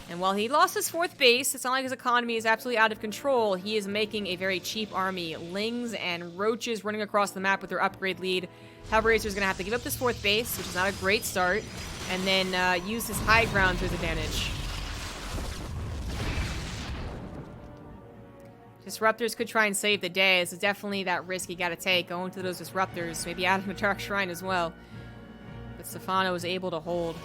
And while he lost his 4th base, it's not like his economy is absolutely out of control. He is making a very cheap army. Lings and Roaches running across the map with their upgrade lead. Hellraiser's going to have to give up this 4th base, which is not a great start, and then use his high ground to his advantage. Disruptors could try and save the day. This is definitely that risk you gotta take, going to those Disruptors, maybe adding a Dark Shrine as well. But Stephano is able to hold.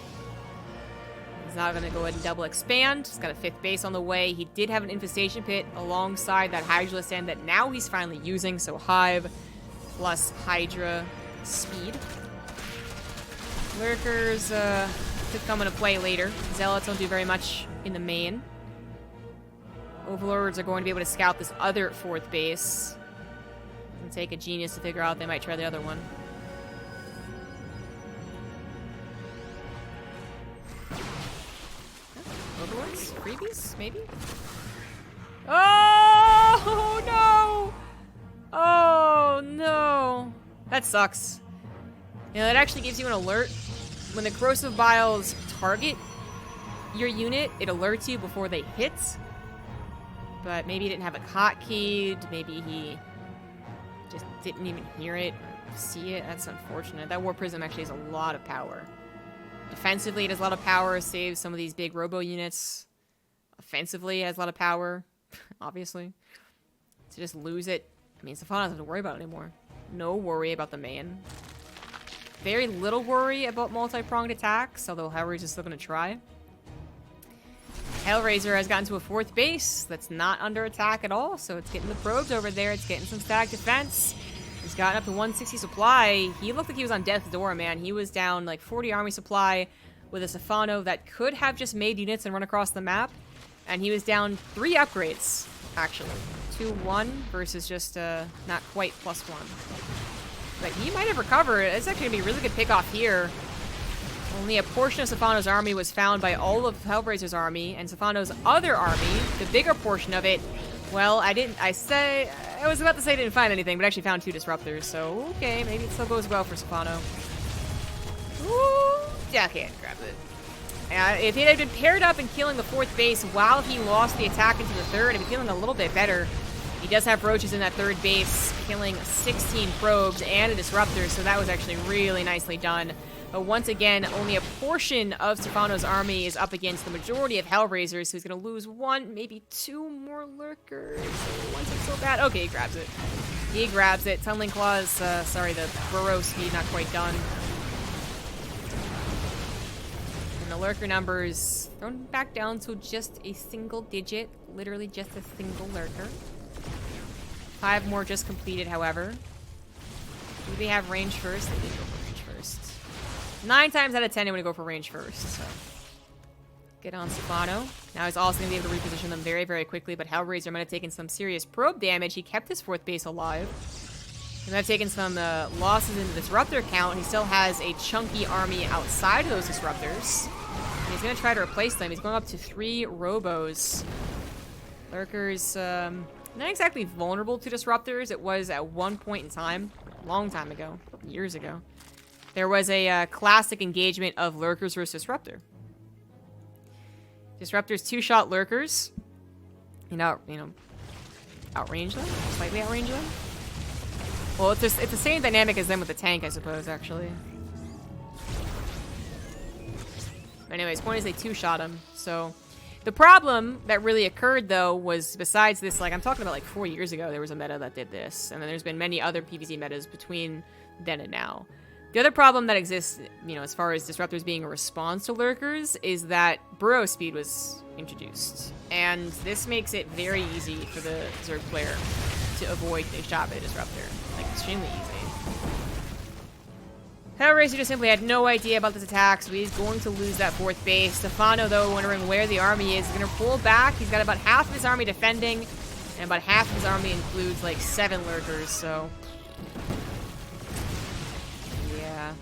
He's not gonna go ahead and double expand. He's got a 5th base on the way. He did have an Infestation Pit alongside that Hydra stand that now he's finally using, so Hive plus Hydra speed. Lurkers could come into play later. Zealots don't do very much in the main. Overlords are going to be able to scout this other 4th base. It'll take a genius to figure out they might try the other one. Overlords? Freebies? Maybe? Oh, no! Oh, no. That sucks. You know, that actually gives you an alert. When the Corrosive Vials target your unit, it alerts you before they hit. But maybe he didn't have it hotkeyed. Maybe he Just didn't even hear it or see it. That's unfortunate. That War Prism actually has a lot of power. Defensively, it has a lot of power. Saves some of these big robo units. Offensively, it has a lot of power. Obviously. To just lose it. I mean, Stephano doesn't have to worry about it anymore. No worry about the man. Very little worry about multi-pronged attacks, although Hellraiser is still going to try. Hellraiser has gotten to a 4th base that's not under attack at all, so it's getting the probes over there. It's getting some static defense. He's gotten up to 160 supply. He looked like he was on death's door, man. He was down like 40 army supply with a Stephano that could have just made units and run across the map. And he was down 3 upgrades, actually. 2-1 versus just not quite +1. But he might have recovered. It's actually going to be a really good pick-off here. Only a portion of Stephano's army was found by all of Hellraiser's army, and Stephano's other army, the bigger portion of it, well, I was about to say I didn't find anything, but I actually found 2 disruptors, so okay, maybe it still goes well for Stephano. Ooh, yeah, okay, grab it. If it had been paired up and killing the 4th base while he lost the attack into the 3rd, it'd be feeling a little bit better. He does have roaches in that 3rd base, killing 16 probes and a disruptor, so that was actually really nicely done. But once again, only a portion of Stephano's army is up against the majority of Hellraisers, so he's going to lose 1, maybe 2 more lurkers. Once it's so bad. Okay, he grabs it. He grabs it. Tunneling Claws, sorry, the burrow speed not quite done. And the lurker numbers thrown back down to just a single digit. Literally just a single lurker. 5 more just completed, however. Do they have range first? They did go for range first. 9 times out of 10, I'm going to go for range first, so. Get on Stephano. Now he's also going to be able to reposition them very, very quickly, but Hellraiser might have taken some serious probe damage. He kept his 4th base alive. He might have taken some losses in the disruptor count. He still has a chunky army outside of those disruptors. And he's going to try to replace them. He's going up to 3 robos. Lurkers, not exactly vulnerable to disruptors. It was at one point in time, a long time ago, years ago. There was a classic engagement of lurkers versus disruptor. Disruptor's 2-shot lurkers. Outrange them? Slightly outrange them? Well, it's the same dynamic as them with the tank, I suppose, actually. But anyways, point is they 2-shot him, so. The problem that really occurred, though, was besides this, like, I'm talking about like 4 years ago, there was a meta that did this. And then there's been many other PvZ metas between then and now. The other problem that exists, as far as disruptors being a response to lurkers, is that burrow speed was introduced. And this makes it very easy for the Zerg player to avoid a shot by the disruptor. Like, extremely easy. Hellraiser just simply had no idea about this attack, so he's going to lose that 4th base. Stephano, though, wondering where the army is going to pull back. He's got about half of his army defending, and about half of his army includes, like, 7 lurkers, so. Yeah.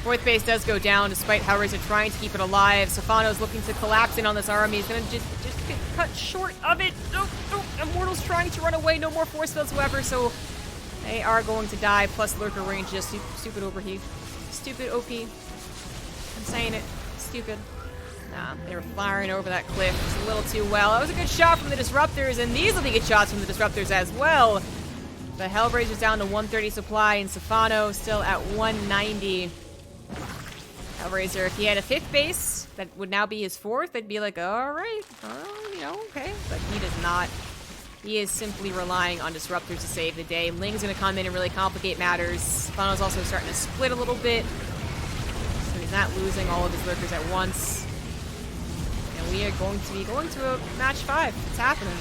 4th base does go down, despite Hellraiser trying to keep it alive. Stephano's looking to collapse in on this army. He's going to just get cut short of it. Oh, Immortal's trying to run away. No more force fields, however, so they are going to die. Plus lurker range, just stupid overheat. Stupid OP. I'm saying it. Stupid. Nah, they were firing over that cliff just a little too well. That was a good shot from the disruptors, and these will be good shots from the disruptors as well. But Hellraiser's down to 130 supply, and Stephano still at 190. Hellraiser, if he had a 5th base, that would now be his 4th, I'd be like, alright, okay. But he does not. He is simply relying on disruptors to save the day. Ling's going to come in and really complicate matters. Stephano's also starting to split a little bit, so he's not losing all of his lurkers at once. And we are going to be going to a match 5. It's happening.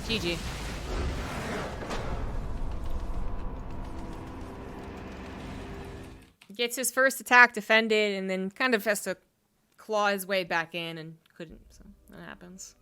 GG. Gets his first attack defended and then kind of has to claw his way back in and couldn't, so that happens.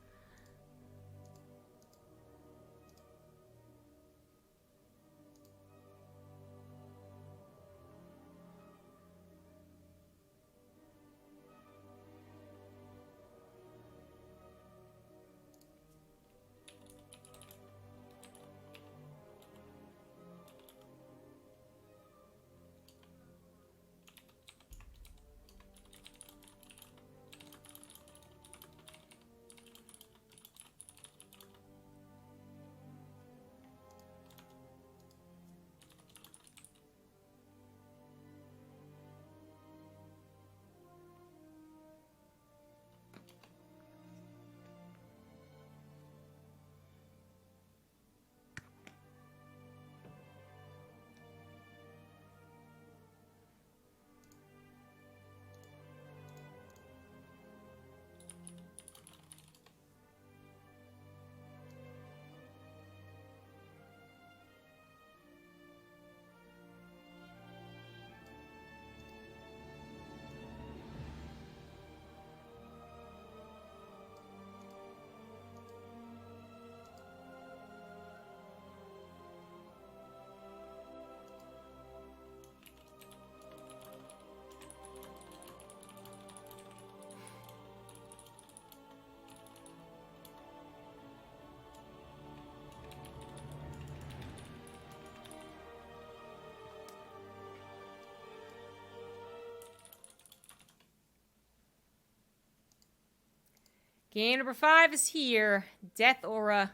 Game number 5 is here. Death Aura.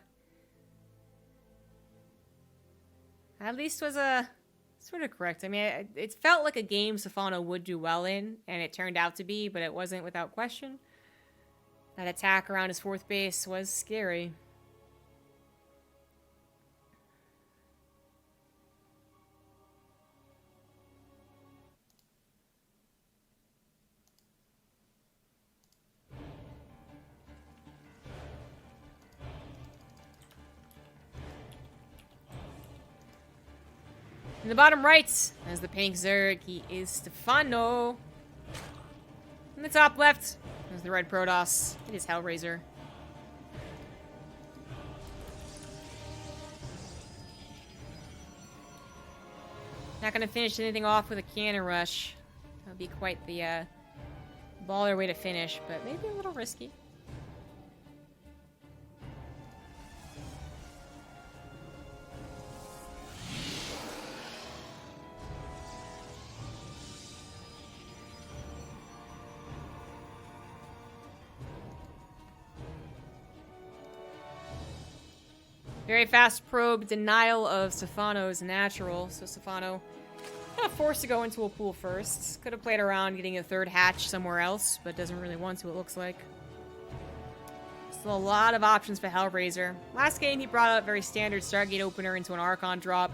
At least was a sort of correct. I mean, it felt like a game Stephano would do well in, and it turned out to be, but it wasn't without question. That attack around his 4th base was scary. In the bottom right, as the pink Zerg, he is Stephano. In the top left, as the red Protoss, it is Hellraiser. Not gonna finish anything off with a cannon rush. That would be quite the baller way to finish, but maybe a little risky. Very fast probe, denial of Stephano's natural. So Stephano kind of forced to go into a pool first. Could have played around getting a 3rd hatch somewhere else, but doesn't really want to, it looks like. Still a lot of options for Hellraiser. Last game he brought out very standard Stargate opener into an Archon drop.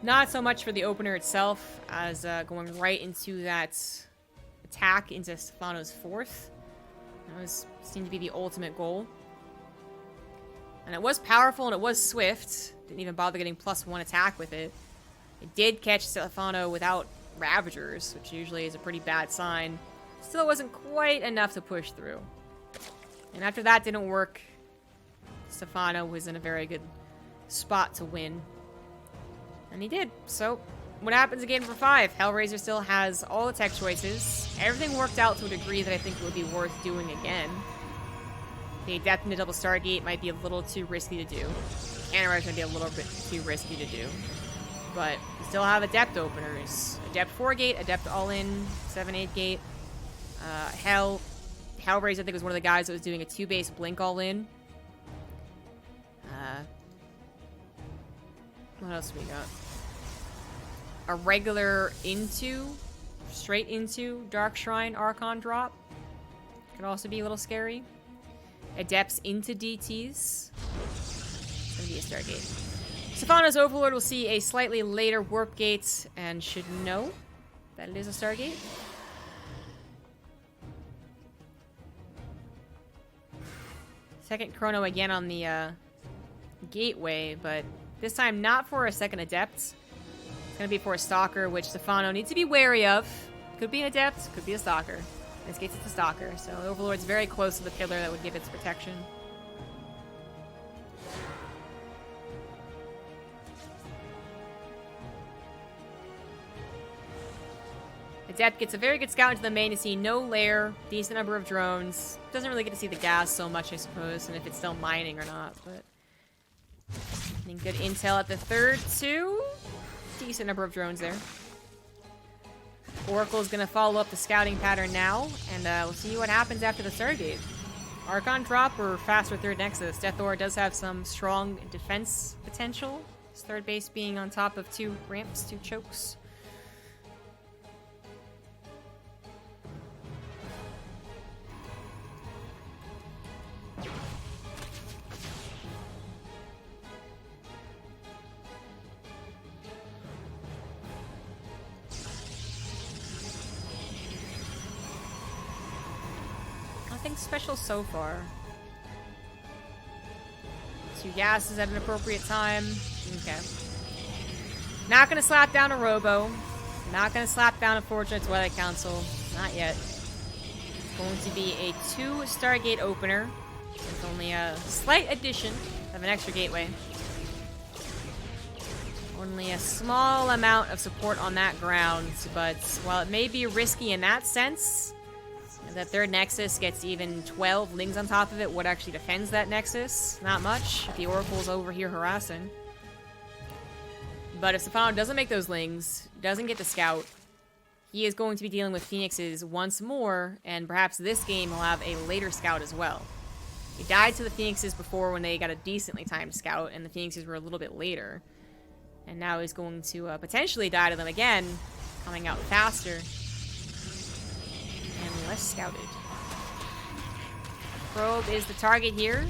Not so much for the opener itself, as going right into that attack into Stephano's 4th. That seemed to be the ultimate goal. And it was powerful and it was swift. Didn't even bother getting +1 attack with it. It did catch Stephano without Ravagers, which usually is a pretty bad sign. Still wasn't quite enough to push through. And after that didn't work, Stephano was in a very good spot to win. And he did. So, what happens in game number 5? Hellraiser still has all the tech choices. Everything worked out to a degree that I think would be worth doing again. The Adept into double Stargate might be a little too risky to do. Cannon Rush might be a little bit too risky to do. But we still have Adept openers. Adept 4 gate, Adept all-in, 7-8 gate. Hellraiser, I think, was one of the guys that was doing a 2-base blink all-in. What else we got? A regular straight into Dark Shrine Archon drop. Could also be a little scary. Adepts into DTs. It's gonna be a Stargate. Stephano's Overlord will see a slightly later warp gate and should know that it is a Stargate. Second Chrono again on the gateway, but this time not for a second Adept. It's gonna be for a Stalker, which Stephano needs to be wary of. Could be an Adept, could be a Stalker. In this case, it's a Stalker, so the Overlord's very close to the pillar that would give its protection. Adept gets a very good scout into the main to see no lair, decent number of drones. Doesn't really get to see the gas so much, I suppose, and if it's still mining or not, but... I think good intel at the 3rd, too. Decent number of drones there. Oracle's gonna follow up the scouting pattern now, and we'll see what happens after the Stargate. Archon drop or faster 3rd Nexus. Death Aura does have some strong defense potential. His 3rd base being on top of 2 ramps, 2 chokes. Nothing special so far. 2 gases at an appropriate time. Okay. Not gonna slap down a Robo. Not gonna slap down a Fortunate Twilight Council. Not yet. It's going to be a 2 Stargate opener. With only a slight addition of an extra gateway. Only a small amount of support on that ground, but while it may be risky in that sense, the 3rd Nexus gets even 12 Lings on top of it. What actually defends that Nexus? Not much, if the Oracle's over here harassing. But if Stephano doesn't make those Lings, doesn't get the Scout, he is going to be dealing with Phoenixes once more, and perhaps this game he'll have a later scout as well. He died to the Phoenixes before when they got a decently timed scout, and the Phoenixes were a little bit later. And now he's going to potentially die to them again, coming out faster and less scouted. Probe is the target here.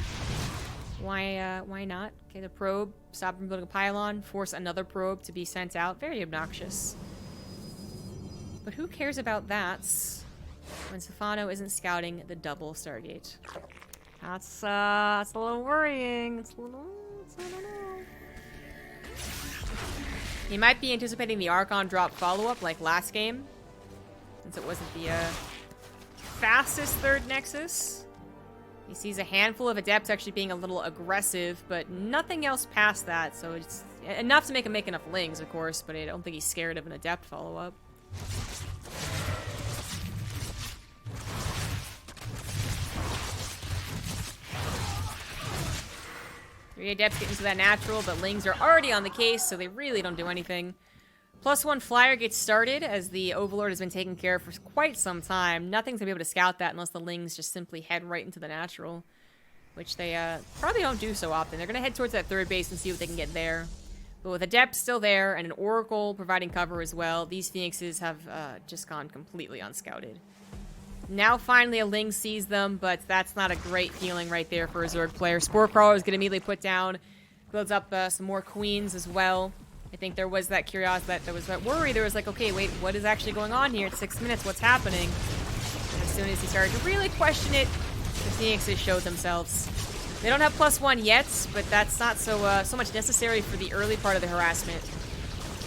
Why not? Okay, the probe, stop from building a pylon, force another probe to be sent out. Very obnoxious. But who cares about that when Stephano isn't scouting the double Stargate? That's a little worrying. It's a little. He might be anticipating the Archon drop follow-up like last game, since it wasn't the fastest third Nexus. He sees a handful of Adepts actually being a little aggressive, but nothing else past that, so it's enough to make him make enough Lings, of course, but I don't think he's scared of an Adept follow-up. 3 Adepts get into that natural, but Lings are already on the case, so they really don't do anything. +1 Flyer gets started, as the Overlord has been taken care of for quite some time. Nothing's going to be able to scout that unless the Lings just simply head right into the natural, which they probably don't do so often. They're going to head towards that third base and see what they can get there. But with Adept still there, and an Oracle providing cover as well, these Phoenixes have just gone completely unscouted. Now finally a Ling sees them, but that's not a great feeling right there for a Zerg player. Spore Crawler is going to immediately put down, builds up some more Queens as well. I think there was that curiosity, there was that worry. There was like, okay, wait, what is actually going on here? It's 6 minutes, what's happening? And as soon as he started to really question it, the Phoenixes showed themselves. They don't have +1 yet, but that's not so much necessary for the early part of the harassment.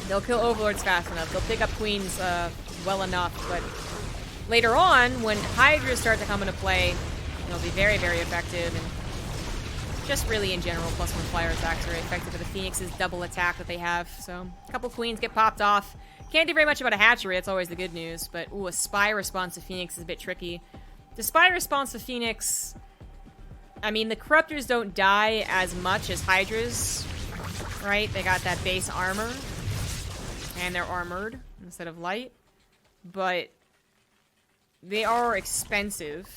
They'll kill Overlords fast enough. They'll pick up Queens well enough, but later on, when Hydras start to come into play, they'll be very, very effective, and just really in general, +1 Flyer attacks are very effective for the Phoenix's double attack that they have. So, a couple Queens get popped off. Can't do very much about a hatchery, that's always the good news, but ooh, a Spy response to Phoenix is a bit tricky. The Spy response to Phoenix, I mean, the Corruptors don't die as much as Hydras, right? They got that base armor, and they're armored instead of light, but they are expensive,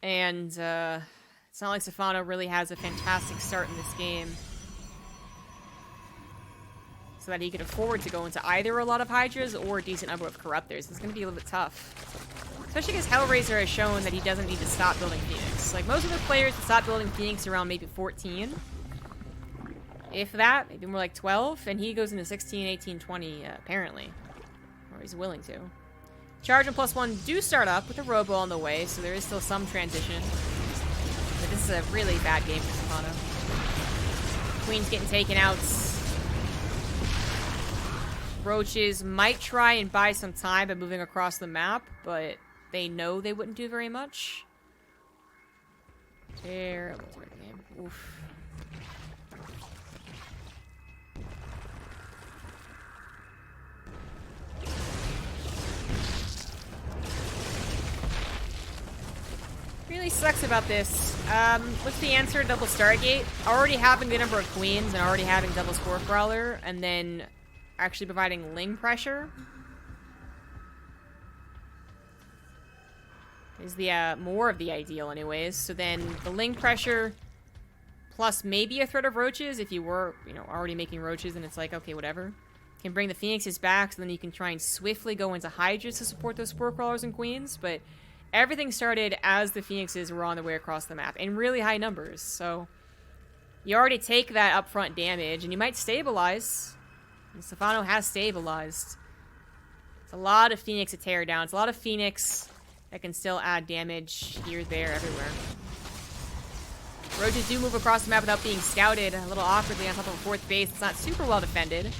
and it's not like Stephano really has a fantastic start in this game, so that he could afford to go into either a lot of Hydras or a decent number of Corruptors. It's going to be a little bit tough. Especially because Hellraiser has shown that he doesn't need to stop building Phoenix. Like, most of the players stop building Phoenix around maybe 14. If that, maybe more like 12. And he goes into 16, 18, 20, apparently. Or he's willing to. Charge and +1 do start up with a Robo on the way, so there is still some transition. But this is a really bad game for Stephano. Queen's getting taken out. Roaches might try and buy some time by moving across the map, but they know they wouldn't do very much. Terrible game. Oof. Really sucks about this. What's the answer? Double Stargate. Already having the number of Queens and already having double Spore Crawler, and then actually providing Ling pressure is the more of the ideal anyways. So then the Ling pressure plus maybe a threat of Roaches if you were, already making Roaches, and it's like, okay, whatever. Can bring the Phoenixes back, so then you can try and swiftly go into Hydras to support those Spore Crawlers and Queens, but everything started as the Phoenixes were on their way across the map in really high numbers, so you already take that upfront damage, and you might stabilize. And Stephano has stabilized. It's a lot of Phoenix to tear down. It's a lot of Phoenix that can still add damage here, there, everywhere. Roaches do move across the map without being scouted a little awkwardly on top of a 4th base. It's not super well defended.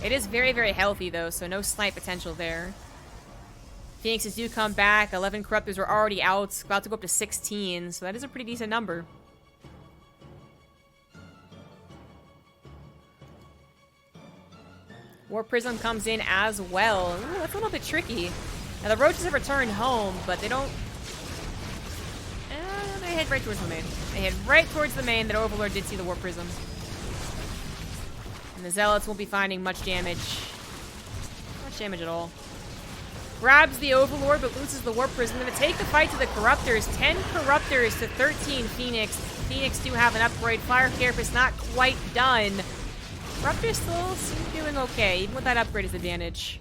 It is very, very healthy, though, so no snipe potential there. Phoenixes do come back. 11 Corruptors are already out. About to go up to 16, so that is a pretty decent number. Warp Prism comes in as well. Ooh, that's a little bit tricky. Now, the Roaches have returned home, but they don't... they head right towards the main. They head right towards the main. That Overlord did see the Warp Prism. And the Zealots won't be finding much damage. Much damage at all. Grabs the Overlord, but loses the Warp Prism. Gonna take the fight to the Corruptors. 10 Corruptors to 13 Phoenix. Phoenix do have an upgrade. Fire Carapace not quite done. Corruptors still seem doing okay, even with that upgrade disadvantage.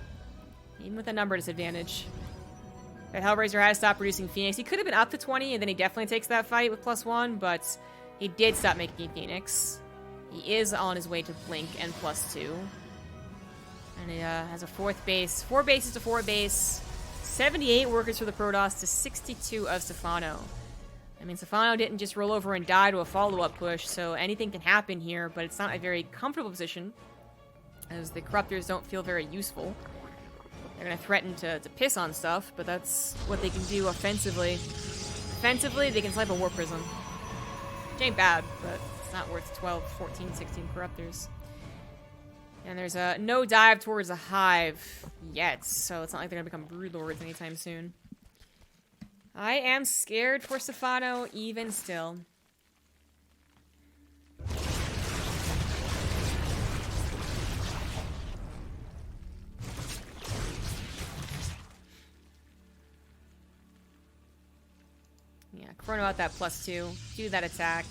Even with the number disadvantage. That Hellraiser has stopped producing Phoenix. He could have been up to 20, and then he definitely takes that fight with +1, but he did stop making Phoenix. He is on his way to Blink and +2. And he has a 4th base. 4 bases to 4 base. 78 workers for the Protoss to 62 of Stephano. I mean, Stephano didn't just roll over and die to a follow-up push, so anything can happen here, but it's not a very comfortable position, as the Corruptors don't feel very useful. They're going to threaten to piss on stuff, but that's what they can do offensively. Offensively, they can snipe a Warp Prism. Which ain't bad, but it's not worth 12, 14, 16 Corruptors. And there's no dive towards a Hive yet, so it's not like they're going to become Brood Lords anytime soon. I am scared for Stephano, even still. Yeah, Chrono out that +2. Do that attack.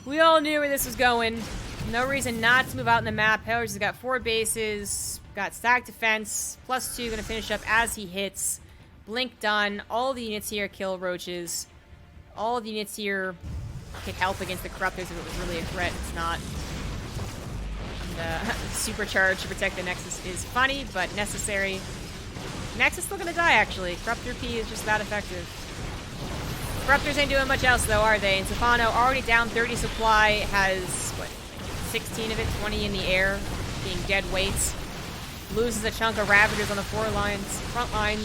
We all knew where this was going. No reason not to move out in the map. Hellraiser's got 4 bases. Got stacked defense. +2, gonna finish up as he hits. Blink done. All the units here kill roaches. All the units here could help against the Corruptors if it was really a threat. It's not. And, supercharge to protect the Nexus is funny, but necessary. Nexus still gonna die, actually. Corruptor P is just that effective. Corruptors ain't doing much else, though, are they? And Stephano already down 30 supply, has, what, 16 of it, 20 in the air, being dead weights. Loses a chunk of Ravagers on the front lines.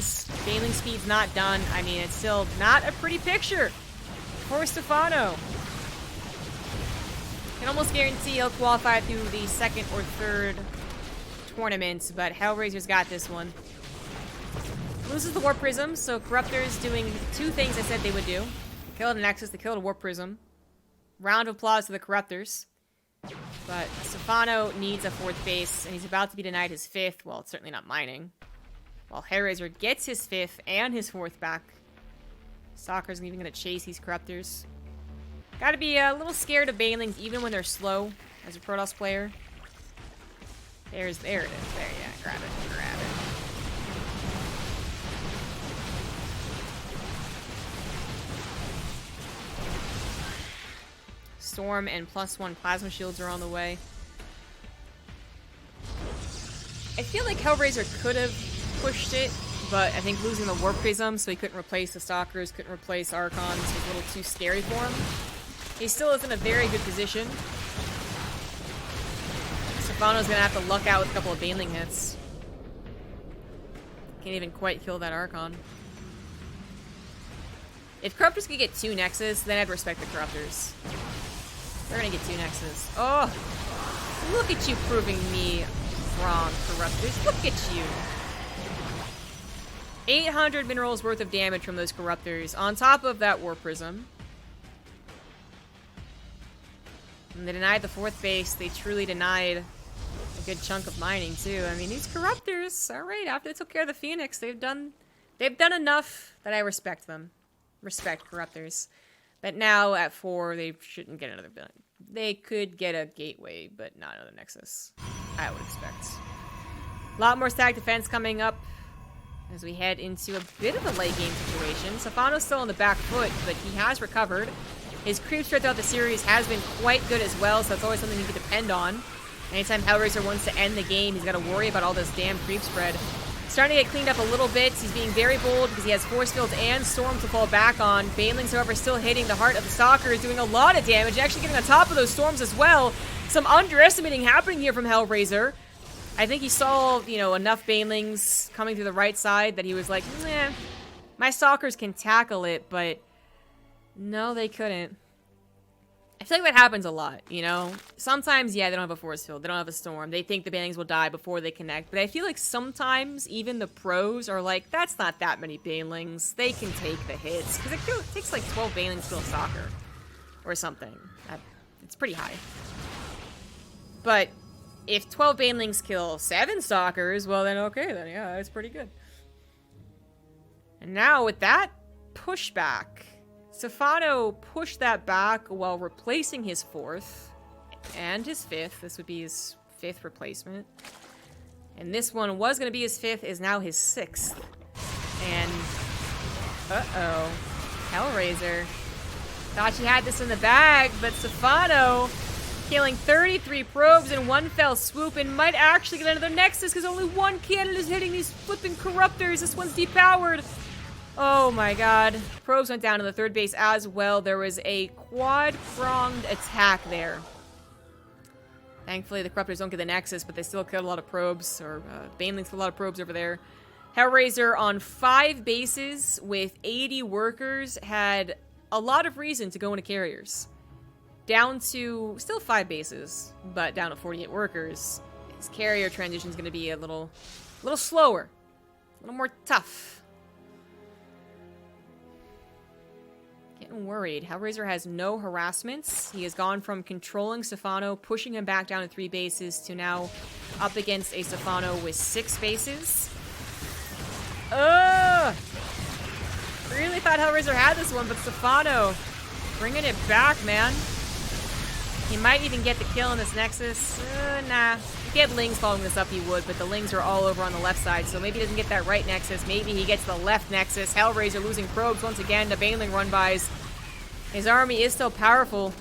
Scaling speed's not done. I mean, it's still not a pretty picture for Stephano. Can almost guarantee he'll qualify through the 2nd or 3rd tournament, but Hellraiser's got this one. Loses the Warp Prism, so Corruptors doing 2 things I said they would do. They killed a Nexus, they killed a Warp Prism. Round of applause to the Corruptors. But Stephano needs a 4th base, and he's about to be denied his 5th. Well, it's certainly not mining. While Hellraiser gets his 5th and his 4th back. Stalker's even going to chase these Corruptors. Gotta be a little scared of Banelings, even when they're slow, as a Protoss player. There it is. There, yeah. Grab it. Storm and +1 plasma shields are on the way. I feel like Hellraiser could have pushed it, but I think losing the Warp Prism, so he couldn't replace the Stalkers, couldn't replace Archons, was a little too scary for him. He still is in a very good position. Stephano's gonna have to luck out with a couple of Baneling hits. Can't even quite kill that Archon. If Corruptors could get 2 Nexus, then I'd respect the Corruptors. They're gonna get 2 Nexus. Oh! Look at you proving me wrong, Corruptors. Look at you! 800 minerals worth of damage from those Corruptors, on top of that Warp Prism. And they denied the 4th base. They truly denied a good chunk of mining, too. I mean, these Corruptors, alright, after they took care of the Phoenix, they've done enough that I respect them. Respect Corruptors. But now, at 4, they shouldn't get another building. They could get a gateway, but not another Nexus. I would expect. A lot more stack defense coming up as we head into a bit of a late game situation. Stephano's still on the back foot, but he has recovered. His creep spread throughout the series has been quite good as well, so that's always something you can depend on. Anytime Hellraiser wants to end the game, he's got to worry about all this damn creep spread. Starting to get cleaned up a little bit. He's being very bold because he has Force Fields and Storm to fall back on. Banelings, however, still hitting the heart of the Stalkers, doing a lot of damage, actually getting on top of those Storms as well. Some underestimating happening here from Hellraiser. I think he saw, you know, enough Banelings coming through the right side that he was like, nah, my Stalkers can tackle it, but no, they couldn't. I feel like that happens a lot, you know? Sometimes, yeah, they don't have a force field. They don't have a storm. They think the Banelings will die before they connect. But I feel like sometimes even the pros are like, that's not that many Banelings. They can take the hits. Because it takes like 12 Banelings to kill a Stalker. Or something. It's pretty high. But if 12 Banelings kill 7 Stalkers, well then okay, then yeah, that's pretty good. And now with that pushback, Stephano pushed that back while replacing his 4th and his 5th. This would be his 5th replacement. And this one was going to be his 5th, is now his 6th. And, uh-oh, Hellraiser. Thought she had this in the bag, but Stephano killing 33 probes in one fell swoop and might actually get another Nexus because only one cannon is hitting these flipping corruptors. This one's depowered. Oh my god. Probes went down to the 3rd base as well. There was a quad-pronged attack there. Thankfully, the corruptors don't get the Nexus, but they still killed a lot of probes, or Banelings killed a lot of probes over there. Hellraiser on 5 bases with 80 workers had a lot of reason to go into carriers. Down to still 5 bases, but down to 48 workers. His carrier transition is going to be a little slower, a little more tough. Getting worried. Hellraiser has no harassments. He has gone from controlling Stephano, pushing him back down to 3 bases, to now up against a Stephano with 6 bases. Ugh! Really thought Hellraiser had this one, but Stephano bringing it back, man. He might even get the kill on this Nexus. Nah. If he had Lings following this up, he would, but the Lings are all over on the left side, so maybe he doesn't get that right Nexus. Maybe he gets the left Nexus. Hellraiser losing probes once again to Baneling run-bys. His army is still powerful.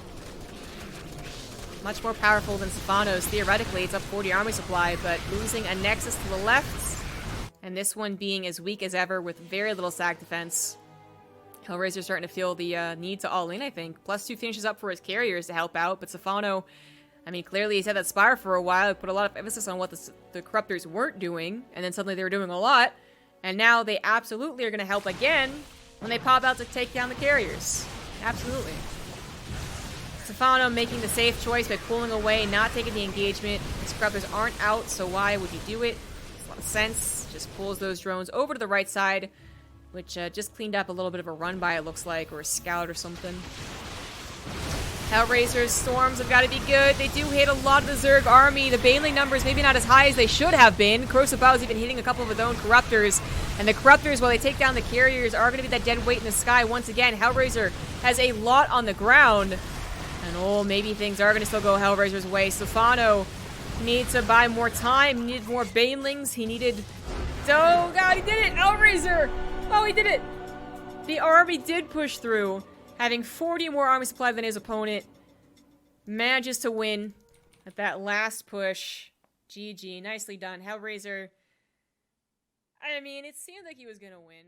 Much more powerful than Stephano's. Theoretically, it's up 40 army supply, but losing a Nexus to the left, and this one being as weak as ever with very little sack defense. Hellraiser's starting to feel the need to all-in, I think. +2 finishes up for his carriers to help out, but Stephano, I mean, clearly he's had that Spire for a while. He put a lot of emphasis on what the Corruptors weren't doing, and then suddenly they were doing a lot, and now they absolutely are going to help again when they pop out to take down the carriers. Absolutely. Stephano making the safe choice by pulling away, not taking the engagement. His Corruptors aren't out, so why would he do it? Makes a lot of sense. Just pulls those drones over to the right side, which just cleaned up a little bit of a run-by, it looks like, or a scout or something. Hellraiser's storms have got to be good. They do hit a lot of the Zerg army. The Baneling numbers maybe not as high as they should have been. Kurosawa's even hitting a couple of his own Corruptors. And the Corruptors, while they take down the carriers, are going to be that dead weight in the sky once again. Hellraiser has a lot on the ground. And oh, maybe things are going to still go Hellraiser's way. Stephano needs to buy more time. He needed more Banelings. He needed... Oh god, he did it! Hellraiser! Oh, he did it! The army did push through, having 40 more army supply than his opponent. Manages to win at that last push. GG, nicely done. Hellraiser, I mean, it seemed like he was gonna win.